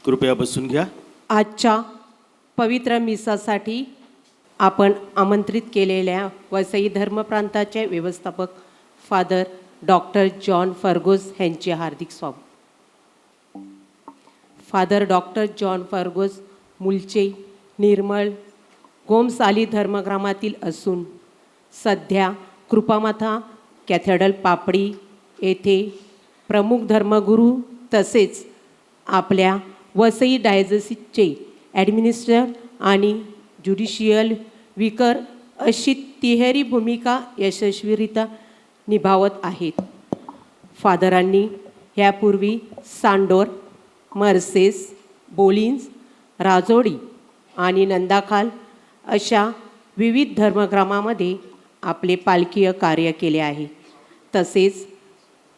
कृपया बसून घ्या. आजच्या पवित्र मिसासाठी आपण आमंत्रित केलेल्या वसई धर्मप्रांताचे व्यवस्थापक फादर डॉक्टर जॉन फर्गोस यांचे हार्दिक स्वागत. फादर डॉक्टर जॉन फर्गोस मूळचे निर्मळ गोमसाली धर्मग्रामातील असून सध्या कृपामाता कॅथेड्रल पापडी येथे प्रमुख धर्मगुरू तसेच आपल्या वसई डायसिसचे ॲडमिनिस्ट्रेटर आणि ज्युडिशियल विकर अशी तिहेरी भूमिका यशस्वीरित्या निभावत आहेत. फादरांनी यापूर्वी सांडोर, मर्सेस, बोलिन्स, राजोडी आणि नंदाखाल अशा विविध धर्मग्रामामध्ये आपले पालकीय कार्य केले आहे. तसेच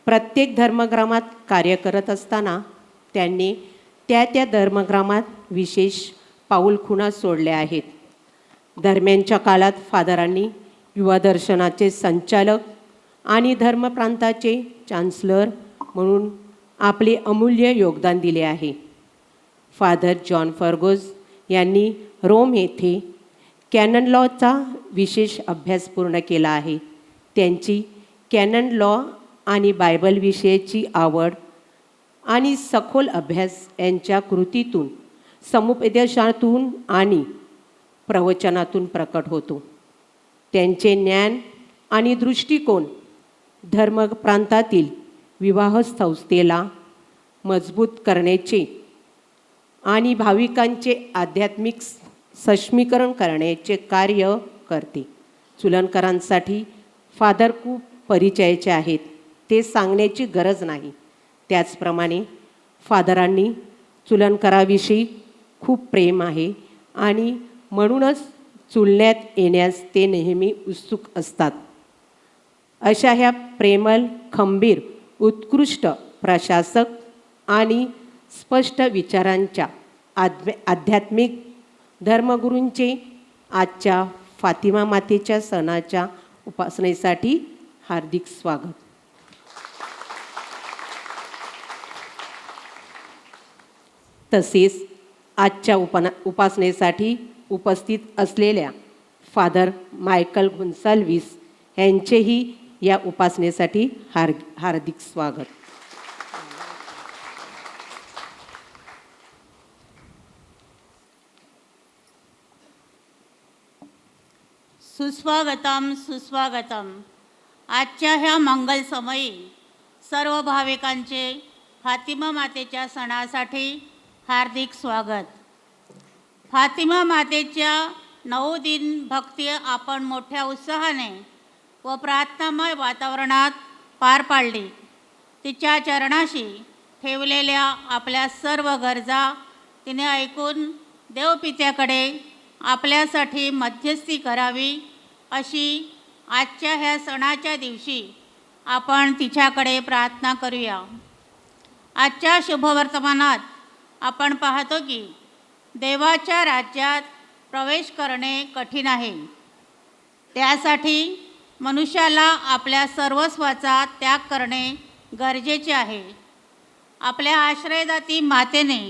प्रत्येक धर्मग्रामात कार्य करत असताना त्यांनी त्या धर्मग्रामात विशेष पाऊलखुणा सोडल्या आहेत. दरम्यानच्या काळात फादरांनी युवा दर्शनाचे संचालक आणि धर्मप्रांताचे चान्सलर म्हणून आपले अमूल्य योगदान दिले आहे. फादर जॉन फर्गोस यांनी रोम येथे कॅनन लॉचा विशेष अभ्यास पूर्ण केला आहे. त्यांची कॅनन लॉ आणि बायबल विषयाची आवड आणि सखोल अभ्यास यांच्या कृतीतून, समुपदेशातून आणि प्रवचनातून प्रकट होतो. त्यांचे ज्ञान आणि दृष्टिकोन धर्मप्रांतातील विवाह संस्थेला मजबूत करण्याचे आणि भाविकांचे आध्यात्मिक सक्षमीकरण करण्याचे कार्य करते. चुलनकरांसाठी फादर खूप परिचयाचे आहेत, ते सांगण्याची गरज नाही. त्याचप्रमाणे फादरांनी चुलनकराविषयी खूप प्रेम आहे आणि म्हणूनच चुलण्यात येण्यास ते नेहमी उत्सुक असतात. अशा ह्या प्रेमळ, खंबीर, उत्कृष्ट प्रशासक आणि स्पष्ट विचारांच्या आध्यात्मिक धर्मगुरूंचे आजच्या फातिमा मातेच्या सणाच्या उपासनेसाठी हार्दिक स्वागत. तसेच आजच्या उपासनेसाठी उपस्थित असलेल्या फादर मायकल गुन्साल्विस यांचेही या उपासनेसाठी हार्दिक स्वागत. सुस्वागतम सुस्वागतम. आजच्या ह्या मंगल समयी सर्व भाविकांचे फातिमा मातेच्या सणासाठी हार्दिक स्वागत. फातिमा मातेच्या 9 दिन भक्ती आपण मोठ्या उत्साहाने व प्रार्थनामय वातावरणात पार पाडली. तिच्या चरणाशी ठेवलेल्या आपल्या सर्व गरजा तिने ऐकून देवपित्याकडे आपल्यासाठी मध्यस्थी करावी अशी आजच्या ह्या सणाच्या दिवशी आपण तिच्याकडे प्रार्थना करूया. आजच्या शुभवर्तमानात आपण पाहतो की देवाच्या राज्यात प्रवेश करणे कठीण आहे. त्यासाठी मनुष्याला आपल्या सर्वस्वाचा त्याग करणे गरजेचे आहे. आपल्या आश्रयदाती मातेने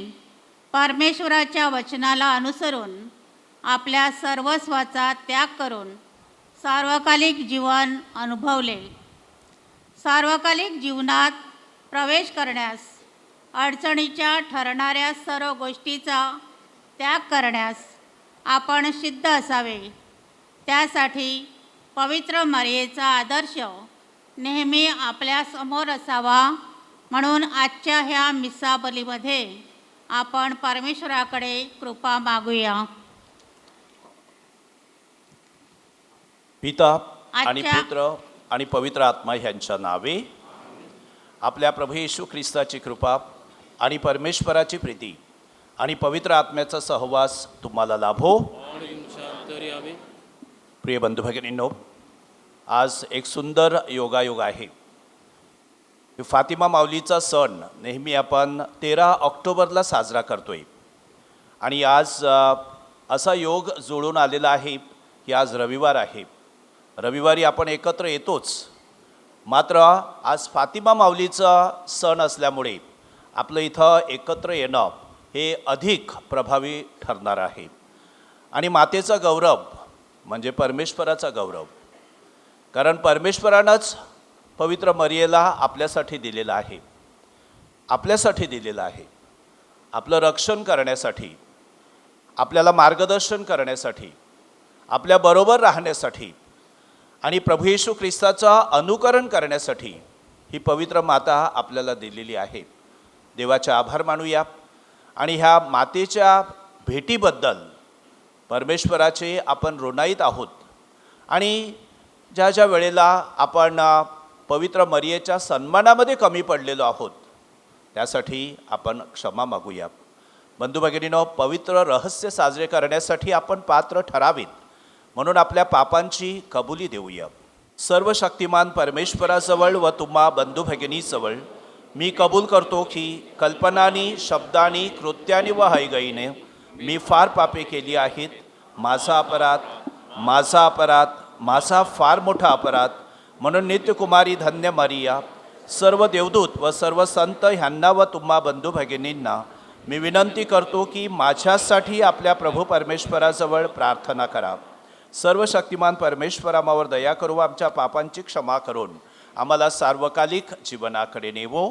परमेश्वराच्या वचनाला अनुसरून आपल्या सर्वस्वाचा त्याग करून सार्वकालिक जीवन अनुभवले. सार्वकालिक जीवनात प्रवेश करण्यास, अडचणीच्या ठरणाऱ्या सर्व गोष्टीचा त्याग करण्यास आपण सिद्ध असावे. त्यासाठी पवित्र मरियेचा आदर्श नेहमी आपल्या समोर असावा. म्हणून आजच्या ह्या मिसाबलीमध्ये आपण परमेश्वराकडे कृपा मागूया. पिता आणि पुत्र आणि पवित्र आत्मा ह्यांच्या नावे. आपल्या प्रभू येशू ख्रिस्ताची कृपा आणि परमेश्वराची प्रीती आणि पवित्र आत्म्याचा सहवास तुम्हाला लाभो. प्रिय बंधू भगिनींनो, आज एक सुंदर योगायोग आहे. फातिमा माऊलीचा सण नेहमी आपण 13 ऑक्टोबरला साजरा करतोय आणि आज असा योग जुळून आलेला आहे की आज रविवार आहे. रविवारी आपण एकत्र येतोच, मात्र आज फातिमा माऊलीचा सण असल्यामुळे आपलं इथं एकत्र येणं हे अधिक प्रभावी ठरणार आहे. आणि मातेचा गौरव म्हणजे परमेश्वराचा गौरव, कारण परमेश्वरानंच पवित्र मरियेला आपल्यासाठी दिलेला आहे, आपल्यासाठी दिलेला आहे, आपलं रक्षण करण्यासाठी, आपल्याला मार्गदर्शन करण्यासाठी, आपल्याबरोबर राहण्यासाठी आणि प्रभू येशू ख्रिस्ताचं अनुकरण करण्यासाठी ही पवित्र माता आपल्याला दिलेली आहे. देवाचे आभार मानूया आणि ह्या मातेच्या भेटीबद्दल परमेश्वराचे आपण ऋणाईत आहोत. आणि ज्या ज्या वेळेला आपण पवित्र मरियेच्या सन्मानामध्ये कमी पडलेलो आहोत त्यासाठी आपण क्षमा मागूया. बंधू भगिनींनो, पवित्र रहस्य साजरे करण्यासाठी आपण पात्र ठरावीत म्हणून आपल्या पापांची कबुली देऊया. सर्व शक्तिमान परमेश्वराजवळ व तुम्हा बंधू भगिनीजवळ मी कबूल करतो की कल्पनानी, शब्दानी, कृत्यानी व हैगईने मी फार पापे केली आहेत. माझा अपराध, माझा फार मोठा अपराध. म्हणून नित्यकुमारी धन्य मरिया, सर्व देवदूत व सर्व संत ह्यांना व तुम्हा बंधू भगिनींना मी विनंती करतो की माझ्यासाठी आपल्या प्रभू परमेश्वराजवळ प्रार्थना करा. सर्व शक्तिमान परमेश्वरामावर दया करू, आमच्या पापांची क्षमा करून आम्हाला सार्वकालिक जीवनाकडे नेवो.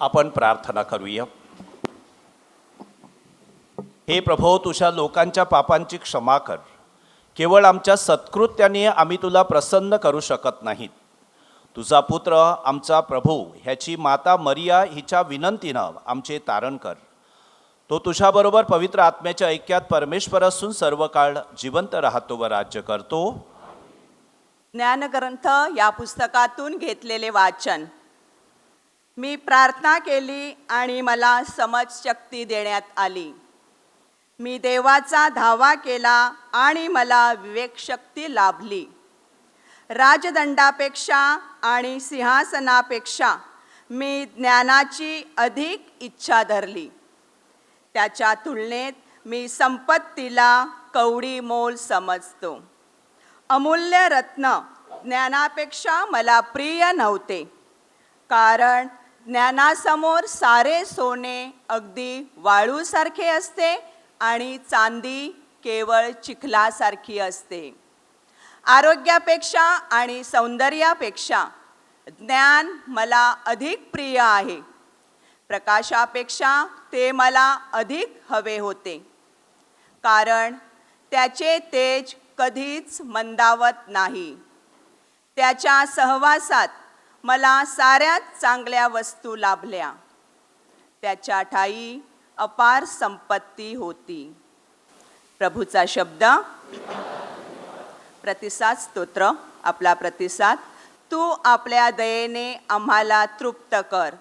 आपण प्रार्थना करूया. हे प्रभो, तुझ्या लोकांच्या पापांची क्षमा कर. केवळ आमच्या सत्कृत्याने आम्ही तुला प्रसन्न करू शकत नाहीत. तुझा पुत्र आमचा प्रभू ह्याची माता मरिया हिच्या विनंतीनं आमचे तारण कर. तो तुझ्याबरोबर पवित्र आत्म्याच्या ऐक्यात परमेश्वर असून सर्व काळ जिवंत राहतो व राज्य करतो. ज्ञानग्रंथ या पुस्तकातून घेतलेले वाचन. मी प्रार्थना केली आणि मला समजशक्ती देण्यात आली. मी देवाचा धावा केला आणि मला विवेकशक्ती लाभली. राजदंडापेक्षा आणि सिंहासनापेक्षा मी ज्ञानाची अधिक इच्छा धरली. त्याच्या तुलनेत मी संपत्तीला कवडी मोल समजतो. अमूल्य रत्न ज्ञानापेक्षा मला प्रिय नव्हते, कारण ज्ञानासमोर सारे सोने अगदी वाळूसारखे असते आणि चांदी केवळ चिखलासारखी असते. आरोग्यापेक्षा आणि सौंदर्यापेक्षा ज्ञान मला अधिक प्रिय आहे. प्रकाशापेक्षा ते मला अधिक हवे होते, कारण त्याचे तेज कधीच मंदावत नाही. त्याच्या सहवासात मला साऱ्यात चांगल्या वस्तू लाभल्या. त्याच्या ठायी अपार संपत्ती होती. प्रभूचा शब्द. प्रतिसाद स्तोत्र. आपला प्रतिसाद. तू आपल्या दयेने आम्हाला तृप्त कर.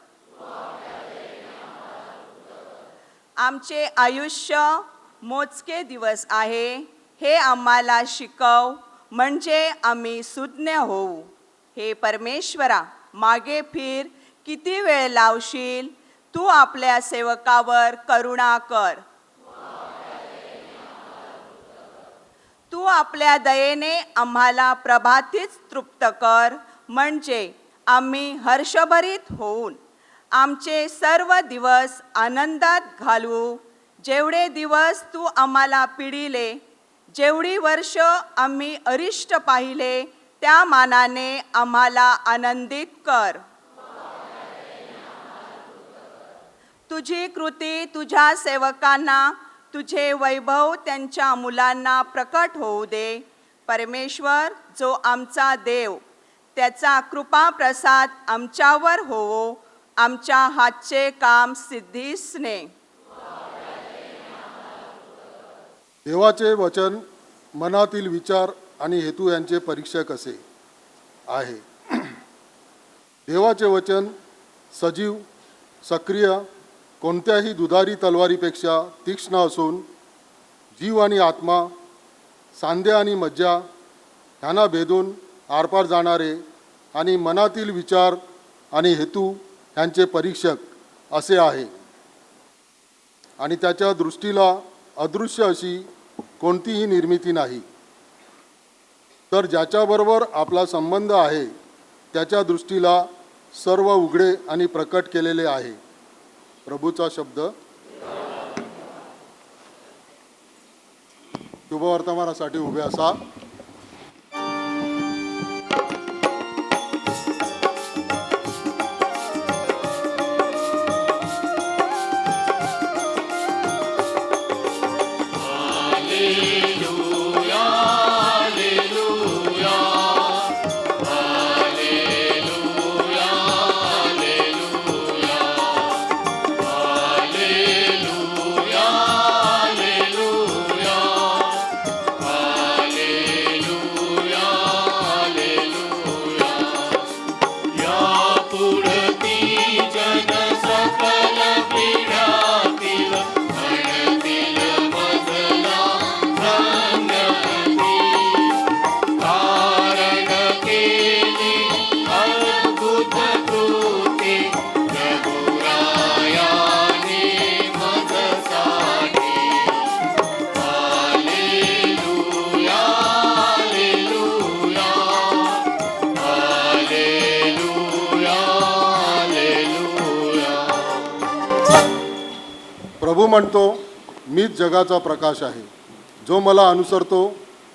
आमचे आयुष्य मोजके दिवस आहे हे आम्हाला शिकव, म्हणजे आम्ही सुज्ञ होऊ. हे परमेश्वरा, मागे फिर. किती वेळ लावशील? तू आपल्या सेवकावर करुणा कर. तू आपल्या दयेने आम्हाला प्रभातीच तृप्त कर, म्हणजे आम्ही हर्षभरीत होऊन आमचे सर्व दिवस आनंदात घालवू. जेवढे दिवस तू आम्हाला पिडिले, जेवढी वर्ष आम्ही अरिष्ट पाहिले, त्या मानाने आम्हाला आनंदित कर. तुझी कृती तुझ्या सेवकांना, तुझे वैभव त्यांच्या मुलांना प्रकट होऊ दे. परमेश्वर जो आमचा देव, त्याचा कृपा प्रसाद आमच्यावर होवो. आमच्या हातचे काम सिद्धीस ने. देवाचे वचन मनातील विचार आणि हेतू यांचे परीक्षक असे आहे. देवाचे वचन सजीव, सक्रिय, कोणत्याही दुधारी तलवारीपेक्षा तीक्ष्ण असून जीव आणि आत्मा, सांधे आणि मज्जा ह्यांना भेदून आरपार जाणारे आणि मनातील विचार आणि हेतू ह्यांचे परीक्षक असे आहे. आणि त्याच्या दृष्टीला अदृश्य अशी कोणतीही निर्मिती नाही, तर ज्याच्याबरोबर आपला संबंध आहे त्याच्या दृष्टीला सर्व उघडे आणि प्रकट केलेले आहे. प्रभूचा शब्द. शुभवर्तमानासाठी उभे असा. प्रभू म्हणतो, मीच जगाचा प्रकाश आहे. जो मला अनुसरतो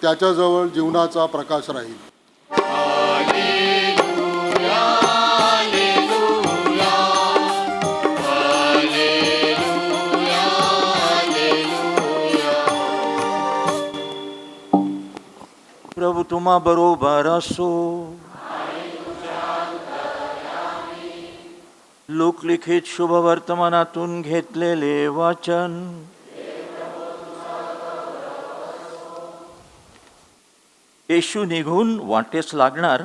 त्याच्याजवळ जीवनाचा प्रकाश राहील. प्रभू तुम्हा बरोबर असो. लोकलिखित शुभवर्तमानातून घेतलेले वाचन. येशू निघून वाटेस लागणार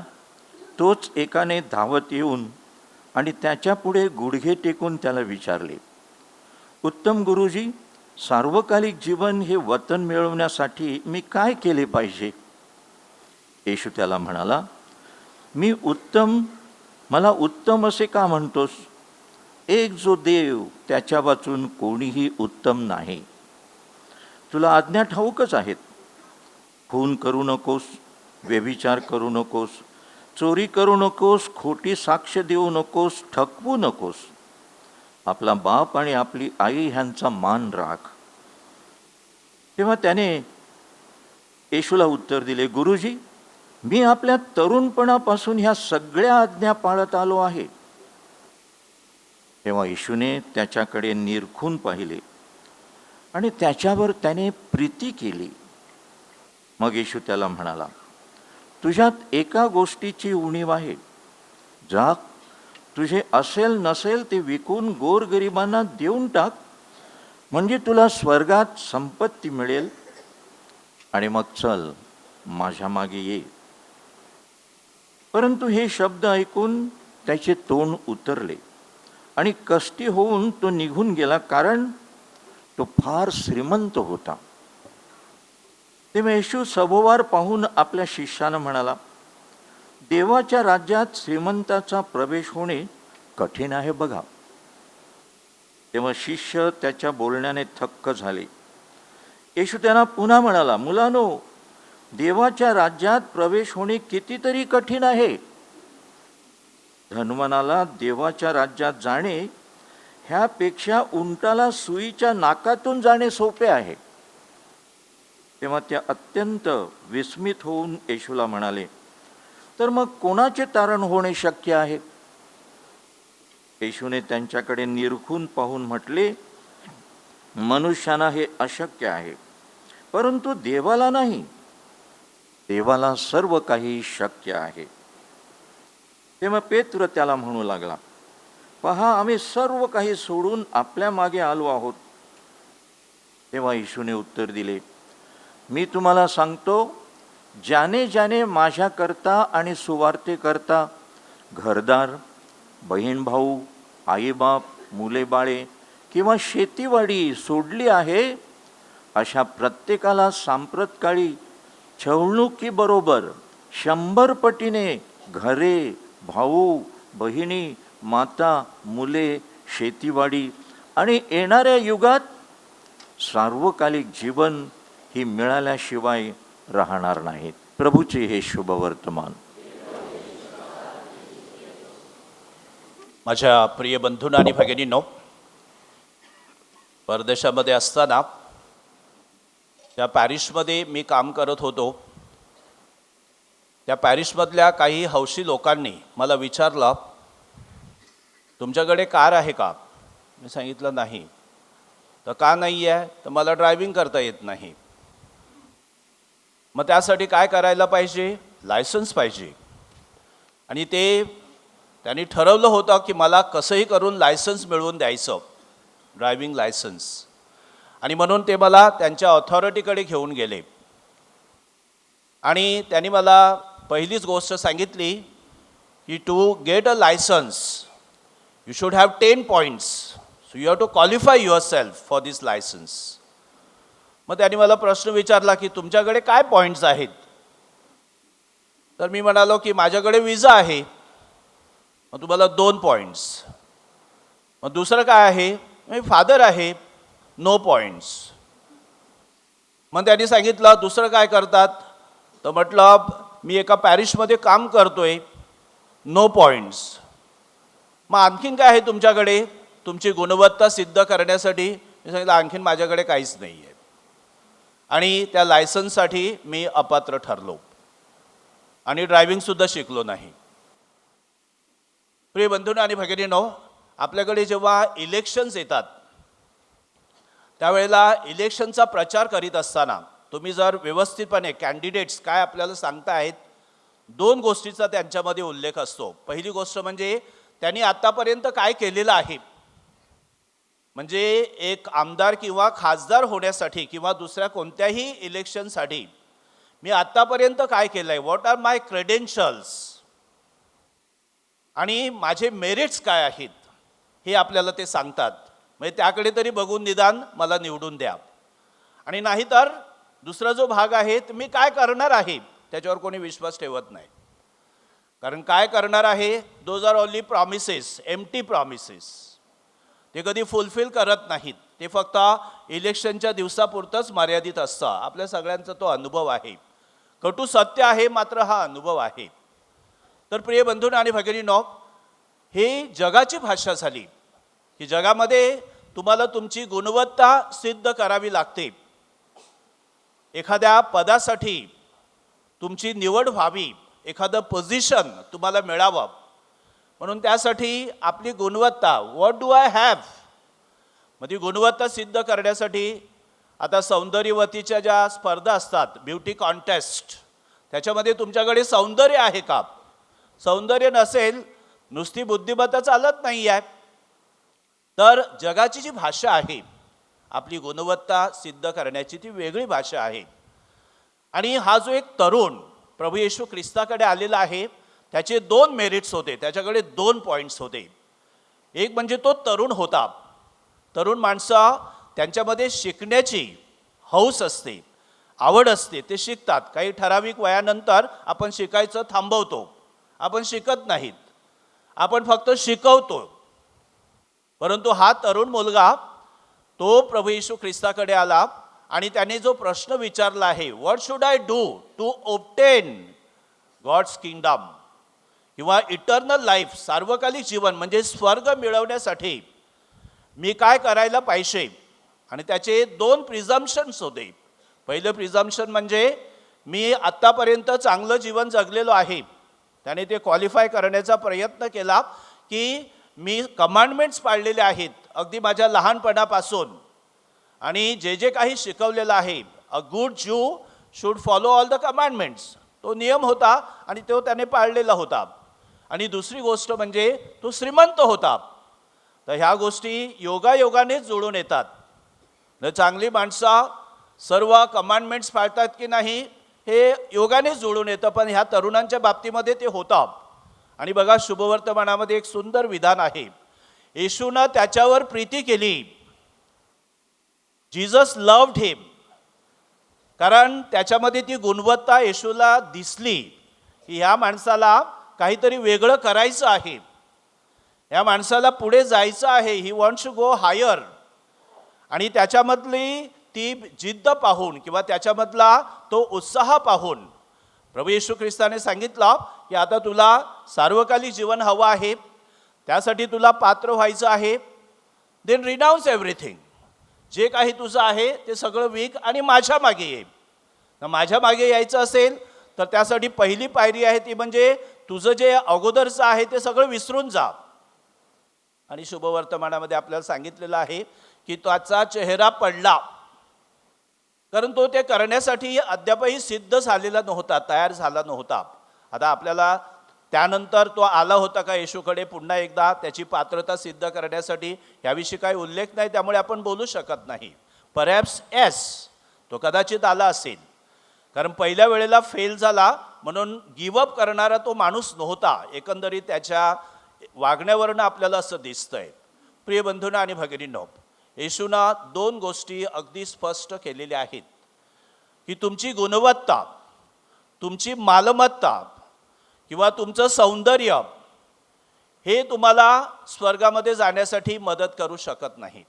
तोच एकाने धावत येऊन आणि त्याच्या पुढे गुडघे टेकून त्याला विचारले, उत्तम गुरुजी, सार्वकालिक जीवन हे वतन मिळवण्यासाठी मी काय केले पाहिजे? येशू त्याला म्हणाला, मला उत्तम असे का म्हणतोस? एक जो देव, त्याच्या वाचून कोणीही उत्तम नाही. तुला आज्ञा ठाऊकच आहेत. खून करू नकोस, व्यभिचार करू नकोस, चोरी करू नकोस, खोटी साक्ष देऊ नकोस, ठकवू नकोस, आपला बाप आणि आपली आई ह्यांचा मान राख. तेव्हा त्याने येशूला उत्तर दिले, गुरुजी, मी आपल्या तरुणपणापासून ह्या सगळ्या आज्ञा पाळत आलो आहे. तेव्हा येशूने त्याच्याकडे निरखून पाहिले आणि त्याच्यावर त्याने प्रीती केली. मग येशू त्याला म्हणाला, तुझ्यात एका गोष्टीची उणीव आहे. जा, तुझे असेल नसेल ते विकून गोरगरिबांना देऊन टाक, म्हणजे तुला स्वर्गात संपत्ती मिळेल, आणि मग चल, माझ्या मागे ये. परंतु हे शब्द ऐकून त्याचे तोंड उतरले आणि कष्टी होऊन तो निघून गेला, कारण तो फार श्रीमंत होता. तेव्हा येशू सभोवार पाहून आपल्या शिष्यानं म्हणाला, देवाच्या राज्यात श्रीमंताचा प्रवेश होणे कठीण आहे बघा. तेव्हा शिष्य त्याच्या बोलण्याने थक्क झाले. येशू त्यांना पुन्हा म्हणाला, मुलांनो, देवाच्या राज्यात प्रवेश होणे कितीतरी कठीण आहे. धनवानाला देवाच्या राज्यात जाणे ह्यापेक्षा उंटाला सुईच्या नाकातून जाणे सोपे आहे. तेव्हा त्या अत्यंत विस्मित होऊन येशूला म्हणाले, तर मग कोणाचे तारण होणे शक्य आहे? येशूने त्यांच्याकडे निरखून पाहून म्हटले, मनुष्याला हे अशक्य आहे, परंतु देवाला नाही. देवाला सर्व काही शक्य आहे. तेव्हा पेत्र त्याला म्हणू लागला, पहा, आम्ही सर्व काही सोडून आपल्या मागे आलो आहोत. तेव्हा येशूने उत्तर दिले, मी तुम्हाला सांगतो, ज्याने ज्याने माझ्याकरता आणि सुवार्तेकरता घरदार, बहीण भाऊ, आईबाप, मुले बाळे किंवा शेतीवाडी सोडली आहे, अशा प्रत्येकाला सांप्रतकाळी छळणुकीबरोबर 100 पटीने घरे, भाऊ, बहिणी, माता, मुले, शेतीवाडी आणि येणाऱ्या युगात सार्वकालिक जीवन ही मिळाल्याशिवाय राहणार नाहीत. प्रभूचे हे शुभवर्तमान. माझ्या प्रिय बंधूंनो आणि भगिनींनो, परदेशामध्ये असताना त्या पॅरिसमध्ये मी काम करत होतो. त्या पॅरिसमधल्या काही हौशी लोकांनी मला विचारलं, तुमच्याकडे कार आहे का? मी सांगितलं नाही. तर का नाही आहे? तर मला ड्रायव्हिंग करता येत नाही. मग त्यासाठी काय करायला पाहिजे? लायसन्स पाहिजे. आणि त्यांनी ठरवलं होतं की मला कसंही करून लायसन्स मिळवून द्यायचं, ड्रायव्हिंग लायसन्स. आणि म्हणून ते मला त्यांच्या ऑथॉरिटीकडे घेऊन गेले. आणि त्यांनी मला पहिलीच गोष्ट सांगितली की to get a licence you should have 10 points. So you have to qualify yourself for this licence. मग त्यांनी मला प्रश्न विचारला की तुमच्याकडे काय पॉईंट्स आहेत? तर मी म्हणालो की माझ्याकडे विजा आहे. मग तुम्हाला 2 points. मग दुसरं काय आहे? मी फादर आहे, नो पॉईंट्स. मग त्यांनी सांगितलं दुसरं काय करतात? तर म्हटलं मी एका पॅरिसमध्ये काम करतोय, नो पॉईंट्स. मग आणखीन काय आहे तुमच्याकडे तुमची गुणवत्ता सिद्ध करण्यासाठी? मी सांगितलं आणखीन माझ्याकडे काहीच नाही आहे. आणि त्या लायसन्ससाठी मी अपात्र ठरलो आणि ड्रायव्हिंगसुद्धा शिकलो नाही. प्रिय बंधूंनो आणि भगिनींनो, आपल्याकडे जेव्हा इलेक्शन्स येतात त्यावेळेला इलेक्शनचा प्रचार करीत असताना तुम्ही जर व्यवस्थितपणे कॅन्डिडेट्स काय आपल्याला सांगतायत, 2 गोष्टीचा त्यांच्यामध्ये उल्लेख असतो. पहिली गोष्ट म्हणजे त्यांनी आत्तापर्यंत काय केलेलं आहे, म्हणजे एक आमदार किंवा खासदार होण्यासाठी किंवा दुसऱ्या कोणत्याही इलेक्शनसाठी मी आत्तापर्यंत काय केलं आहे, व्हॉट आर माय क्रेडेन्शियल्स आणि माझे मेरिट्स काय आहेत, हे आपल्याला ते सांगतात. म्हणजे त्याकडे तरी बघून निदान मला निवडून द्या. आणि नाहीतर दुसरा जो भाग आहे, मी काय करणार आहे त्याच्यावर कोणी विश्वास ठेवत नाही. कारण काय करणार आहे, those are only promises, empty promises. ते कधी फुलफिल करत नाहीत. ते फक्त इलेक्शनच्या दिवसापुरतंच मर्यादित असतं. आपल्या सगळ्यांचा तो अनुभव आहे. कटू सत्य आहे, मात्र हा अनुभव आहे. तर प्रिय बंधूंनो आणि भगिनींनो, हे जगाची भाषा झाली की जगामध्ये तुम्हाला तुमची गुणवत्ता सिद्ध करावी लागते. एखाद्या पदासाठी तुमची निवड व्हावी, एखादं पोझिशन तुम्हाला मिळावं, म्हणून त्यासाठी आपली गुणवत्ता, व्हॉट डू आय हॅव, म्हणजे गुणवत्ता सिद्ध करण्यासाठी आता सौंदर्यवतीच्या ज्या स्पर्धा असतात, ब्युटी कॉन्टेस्ट, त्याच्यामध्ये तुमच्याकडे सौंदर्य आहे का? सौंदर्य नसेल, नुसती बुद्धिमत्ता चालत नाही आहे. तर जगाची जी भाषा आहे आपली गुणवत्ता सिद्ध करण्याची, ती वेगळी भाषा आहे. आणि हा जो एक तरुण प्रभू येशू ख्रिस्ताकडे आलेला आहे, त्याचे 2 मेरिट्स होते, त्याच्याकडे 2 पॉईंट्स होते. एक म्हणजे तो तरुण होता. तरुण माणसं त्यांच्यामध्ये शिकण्याची हौस असते, आवड असते, ते शिकतात. काही ठराविक वयानंतर आपण शिकायचं थांबवतो, आपण शिकत नाहीत, आपण फक्त शिकवतो. परंतु हा तरुण मुलगा तो प्रभू येशू ख्रिस्ताकडे आला आणि त्याने जो प्रश्न विचारला आहे, what should I do to obtain God's kingdom, किंवा इटर्नल लाईफ, सार्वकालिक जीवन म्हणजे स्वर्ग मिळवण्यासाठी मी काय करायला पाहिजे. आणि त्याचे 2 प्रिझम्पशन्स होते. पहिलं प्रिझम्पशन म्हणजे मी आत्तापर्यंत चांगलं जीवन जगलेलो आहे. त्याने ते क्वालिफाय करण्याचा प्रयत्न केला की मी कमांडमेंट्स पाळलेले आहेत अगदी माझ्या लहानपणापासून, आणि जे जे काही शिकवलेलं आहे, a good Jew should follow all the commandments, तो नियम होता आणि तो त्याने पाळलेला होता. आणि दुसरी गोष्ट म्हणजे तो श्रीमंत होता. तर ह्या गोष्टी योगायोगानेच जुळून येतात. न चांगली माणसं सर्व कमांडमेंट्स पाळतात की नाही हे योगानेच जुळून येतं, पण ह्या तरुणांच्या बाबतीमध्ये ते होतं. आणि बघा, शुभवर्तमानामध्ये एक सुंदर विधान आहे. येशूनं त्याच्यावर प्रीती केली, जीसस लव्ड हिम, कारण त्याच्यामध्ये ती गुणवत्ता येशूला दिसली की ह्या माणसाला काहीतरी वेगळं करायचं आहे, या माणसाला पुढे जायचं आहे, he wants to go higher. आणि त्याच्यामधली ती जिद्द पाहून किंवा त्याच्यामधला तो उत्साह पाहून प्रभू येशू ख्रिस्ताने सांगितलं की आता तुला सार्वकालिक जीवन हवं आहे, त्यासाठी तुला पात्र व्हायचं आहे, देन रिनाऊन्स एव्हरीथिंग, जे काही तुझं आहे ते सगळं विक आणि माझ्या मागे ये. माझ्या मागे यायचं असेल तर त्यासाठी पहिली पायरी आहे ती म्हणजे तुझं जे अगोदरचं आहे ते सगळं विसरून जा. आणि शुभवर्तमानामध्ये आपल्याला सांगितलेलं आहे की त्याचा चेहरा पडला, कारण तो ते करण्यासाठी अद्यापही सिद्ध झालेला नव्हता, तयार झाला नव्हता. आता आपल्याला त्यानंतर तो आला होता का येशूकडे पुन्हा एकदा त्याची पात्रता सिद्ध करण्यासाठी, याविषयी काही उल्लेख नाही, त्यामुळे आपण बोलू शकत नाही. परहॅप्स एस, तो कदाचित आला असेल, कारण पहिल्या वेळेला फेल झाला म्हणून गिवअप करणारा तो माणूस नव्हता. एकंदरीत त्याच्या वागण्यावरनं आपल्याला असं दिसतंय. प्रिय बंधूंनो आणि भगिनींनो, येशूनं 2 गोष्टी अगदी स्पष्ट केलेल्या आहेत की तुमची गुणवत्ता, तुमची मालमत्ता किंवा तुमचं सौंदर्य हे तुम्हाला स्वर्गामध्ये जाण्यासाठी मदत करू शकत नाही.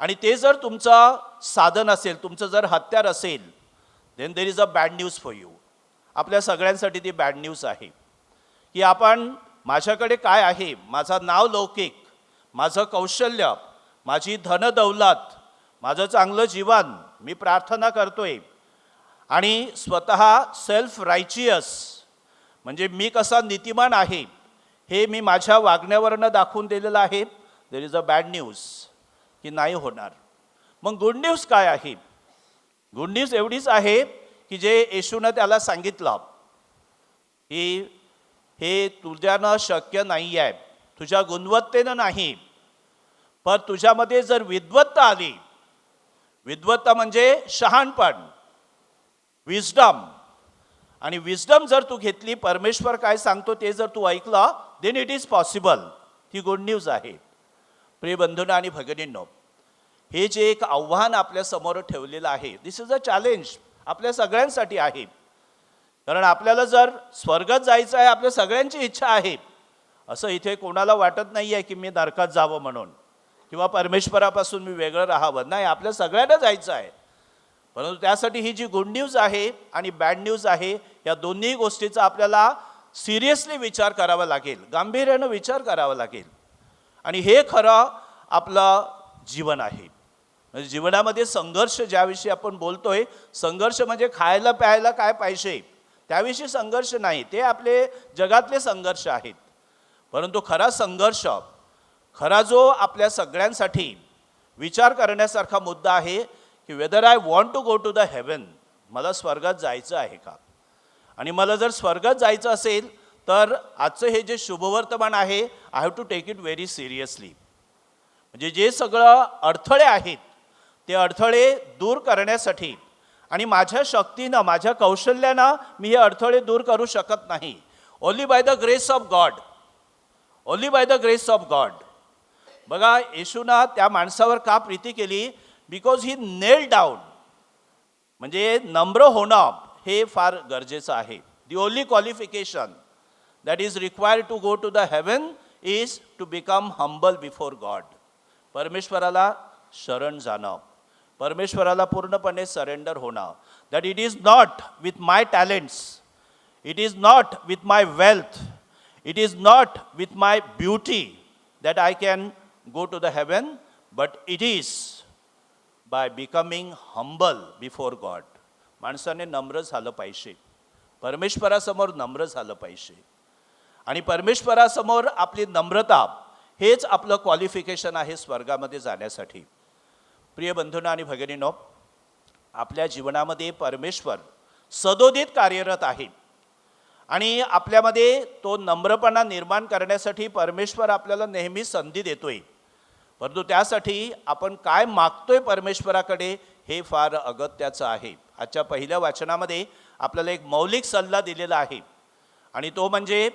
आणि ते जर तुमचं साधन असेल, तुमचं जर हत्यार असेल, then there is a bad news for you. आपल्या सगळ्यांसाठी ती बॅड न्यूज आहे की आपण, माझ्याकडे काय आहे, माझं नाव लौकिक, माझं कौशल्य, माझी धनदौलत, माझं चांगलं जीवन, मी प्रार्थना करतोय आणि स्वतः सेल्फ रायचियस म्हणजे मी कसा नीतिमान आहे हे मी माझ्या वागण्यावरनं दाखवून दिलेलं आहे. देर इज अ बॅड न्यूज की नाही होणार. मग गुड न्यूज काय आहे? गुड न्यूज एवढीच आहे की जे येशूनं त्याला सांगितलं की हे तुझ्यानं शक्य नाही आहे, तुझ्या गुणवत्तेनं नाही, पण तुझ्यामध्ये जर विद्वत्ता आली, विद्वत्ता म्हणजे शहाणपण, विजडम, आणि विजडम जर तू घेतली, परमेश्वर काय सांगतो ते जर तू ऐकलं, देन इट इज पॉसिबल. ती गुड न्यूज आहे. प्रिय बंधूंनो आणि भगिनींनो, हे जे एक आव्हान आपल्या समोर ठेवलेलं आहे, दिस इज अ चॅलेंज आपल्या सगळ्यांसाठी आहे. कारण आपल्याला जर स्वर्गात जायचं आहे, आपल्या सगळ्यांची इच्छा आहे. असं इथे कोणाला वाटत नाही आहे की मी नरकात जावं म्हणून, किंवा परमेश्वरापासून मी वेगळं राहावं. नाही, आपल्या सगळ्यांना जायचं आहे. परंतु त्यासाठी ही जी गुड न्यूज आहे आणि बॅड न्यूज आहे, या दोन्ही गोष्टीचा आपल्याला सिरियसली विचार करावा लागेल, गांभीर्यानं विचार करावा लागेल. आणि हे खरं आपलं जीवन आहे. म्हणजे जीवनामध्ये संघर्ष ज्याविषयी आपण बोलतोय, संघर्ष म्हणजे खायला प्यायला काय पाहिजे त्याविषयी संघर्ष नाही, ते आपले जगातले संघर्ष आहेत. परंतु खरा संघर्ष, खरा जो आपल्या सगळ्यांसाठी विचार करण्यासारखा मुद्दा आहे की whether I want to go to the heaven, मला स्वर्गात जायचं आहे का. आणि मला जर स्वर्गात जायचं असेल तर आजचं हे जे शुभवर्तमान आहे, I have to take it very seriously. म्हणजे जे सगळं अडथळे आहेत ते अडथळे दूर करण्यासाठी, आणि माझ्या शक्तीनं, माझ्या कौशल्यानं मी हे अडथळे दूर करू शकत नाही. Only by the grace of God, only by the grace of God. बघा, येशूना त्या माणसावर का प्रीती केली? Because he nail down. म्हणजे नम्र होणं हे फार गरजेचं आहे. The only qualification that is required to go to the heaven is to become humble before God. परमेश्वराला शरण जाणं, परमेश्वराला पूर्णपणे सरेंडर होणं. That it is not with my talents, it is not with my wealth, it is not with my beauty that I can go to the heaven, but it is by becoming humble before God. माणसाने नम्र झालं पाहिजे, परमेश्वरासमोर नम्र झालं पाहिजे. आणि परमेश्वरासमोर आपली नम्रता हेच आपलं क्वालिफिकेशन आहे स्वर्गामध्ये जाण्यासाठी. प्रिय बंधूंनो आणि भगिनींनो, आपल्या जीवनामध्ये परमेश्वर सदोदित कार्यरत आहे. आणि आपल्यामध्ये तो नम्रपणा निर्माण करण्यासाठी परमेश्वर आपल्याला नेहमी संधी देतोय. परंतु त्यासाठी आपण काय मागतोय परमेश्वराकडे हे फार अगत्याचं आहे. आजच्या पहिल्या वाचनामध्ये आपल्याला एक मौलिक सल्ला दिलेला आहे, आणि तो म्हणजे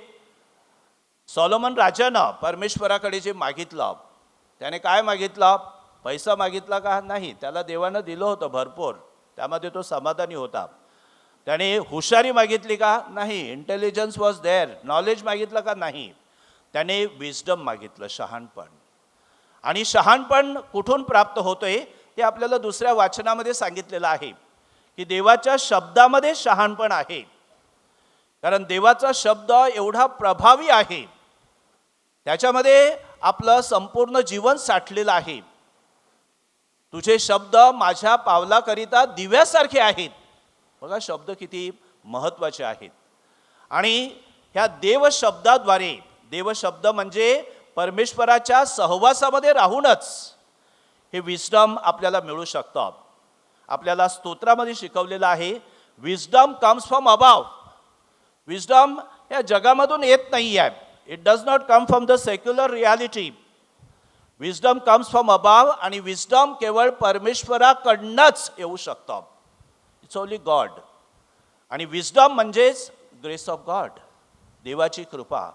सॉलोमन राजानं परमेश्वराकडे जे मागितलं, त्याने काय मागितलं? पैसा मागितला का? नाही. त्याला देवानं दिलं होतं भरपूर, त्यामध्ये तो समाधानी होता. त्याने हुशारी मागितली का? नाही. Intelligence was there. नॉलेज मागितलं का? नाही. त्याने विजडम मागितलं, शहाणपण. आणि शहाणपण कुठून प्राप्त होतोय ते आपल्याला दुसऱ्या वाचनामध्ये सांगितलेलं आहे की देवाच्या शब्दामध्ये शहाणपण आहे. कारण देवाचा शब्द एवढा प्रभावी आहे, त्याच्यामध्ये आपलं संपूर्ण जीवन साठलेलं आहे. तुझे शब्द माझ्या पावलाकरिता दिव्यासारखे आहेत. बघा, शब्द किती महत्त्वाचे आहेत. आणि ह्या देवशब्दाद्वारे, देवशब्द म्हणजे परमेश्वराच्या सहवासामध्ये राहूनच हे विस्डम आपल्याला मिळू शकतं. आपल्याला स्तोत्रामध्ये शिकवलेलं आहे, wisdom comes from above. Wisdom या जगामधून येत नाही आहे. It does not come from the secular reality. Wisdom comes from above, आणि विस्डम केवळ परमेश्वराकडनंच येऊ शकतं. It's only God. आणि विस्डम म्हणजेच ग्रेस ऑफ गॉड, देवाची कृपा,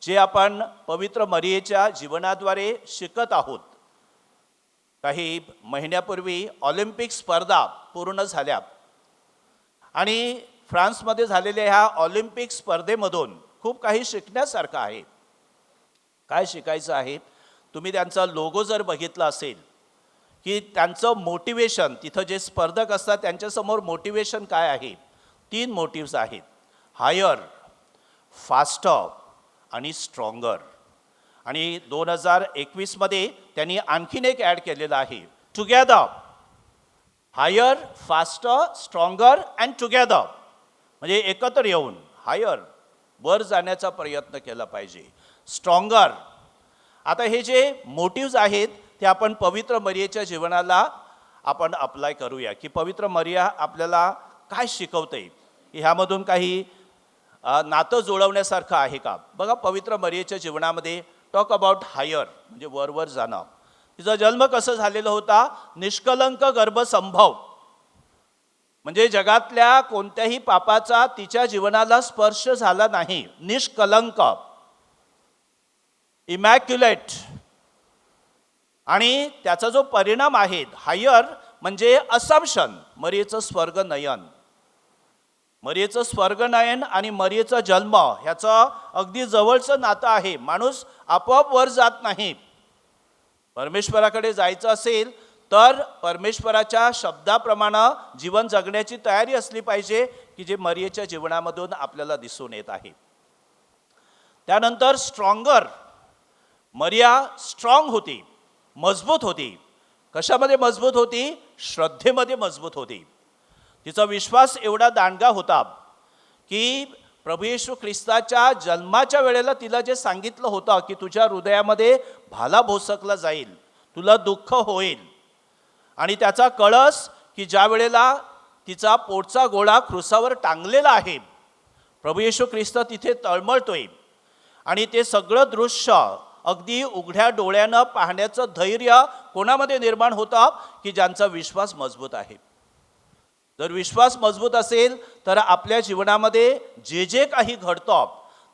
जे आपण पवित्र मरियेच्या जीवनाद्वारे शिकत आहोत. काही महिन्यापूर्वी ऑलिम्पिक स्पर्धा पूर्ण झाल्या, आणि फ्रान्समध्ये झालेल्या ह्या ऑलिम्पिक स्पर्धेमधून खूप काही शिकण्यासारखं आहे. काय शिकायचं आहे? तुम्ही त्यांचा लोगो जर बघितला असेल की त्यांचं मोटिवेशन, तिथं जे स्पर्धक असतात त्यांच्यासमोर मोटिवेशन काय आहे? 3 मोटिव्स आहेत, हायर, फास्टर आणि स्ट्रॉंगर. आणि 2021मध्ये त्यांनी आणखीन एक ॲड केलेलं आहे, together. Higher, faster, stronger and together. म्हणजे एकत्र येऊन हायर, वर जाण्याचा प्रयत्न केला पाहिजे. स्ट्रॉंगर. आता हे जे मोटिव्ज आहेत ते आपण पवित्र मरियेच्या जीवनाला आपण अप्लाय करूया की पवित्र मरिया आपल्याला काय शिकवते, ह्यामधून काही नातं जुळवण्यासारखं आहे का? बघा, पवित्र मरियेच्या जीवनामध्ये टॉक अबाउट हायर म्हणजे वरवर जाणं. तिचा जन्म कसं झालेला होता? निष्कलंक गर्भसंभव, म्हणजे जगातल्या कोणत्याही पापाचा तिच्या जीवनाला स्पर्श झाला नाही. निष्कलंक, इमॅक्युलेट. आणि त्याचा जो परिणाम आहे हायर म्हणजे असम्पशन, मरियेचं स्वर्गनयन. मरियेचं स्वर्गनयन आणि मरियेचा जन्म ह्याचं अगदी जवळचं नातं आहे. माणूस आपोआप वर जात नाही. परमेश्वराकडे जायचं असेल तर परमेश्वराच्या शब्दाप्रमाणे जीवन जगण्याची तयारी असली पाहिजे, की जे मरियेच्या जीवनामधून आपल्याला दिसून येत आहे. त्यानंतर स्ट्रॉंगर. मरिया स्ट्रॉंग होती, मजबूत होती. कशामध्ये मजबूत होती? श्रद्धेमध्ये मजबूत होती. तिचा विश्वास एवढा दांडगा होता की प्रभू येशू ख्रिस्ताच्या जन्माच्या वेळेला तिला जे सांगितलं होतं की तुझ्या हृदयामध्ये भाला भोसकला जाईल, तुला दुःख होईल, आणि त्याचा कळस की ज्या वेळेला तिचा पोटचा गोळा क्रुसावर टांगलेला आहे, प्रभू येशू ख्रिस्त तिथे तळमळतोय, आणि ते सगळं दृश्य अगदी उघड्या डोळ्यानं पाहण्याचं धैर्य कोणामध्ये निर्माण होतं? की ज्यांचा विश्वास मजबूत आहे. जर विश्वास मजबूत असेल तर आपल्या जीवनामध्ये जे जे काही घडतं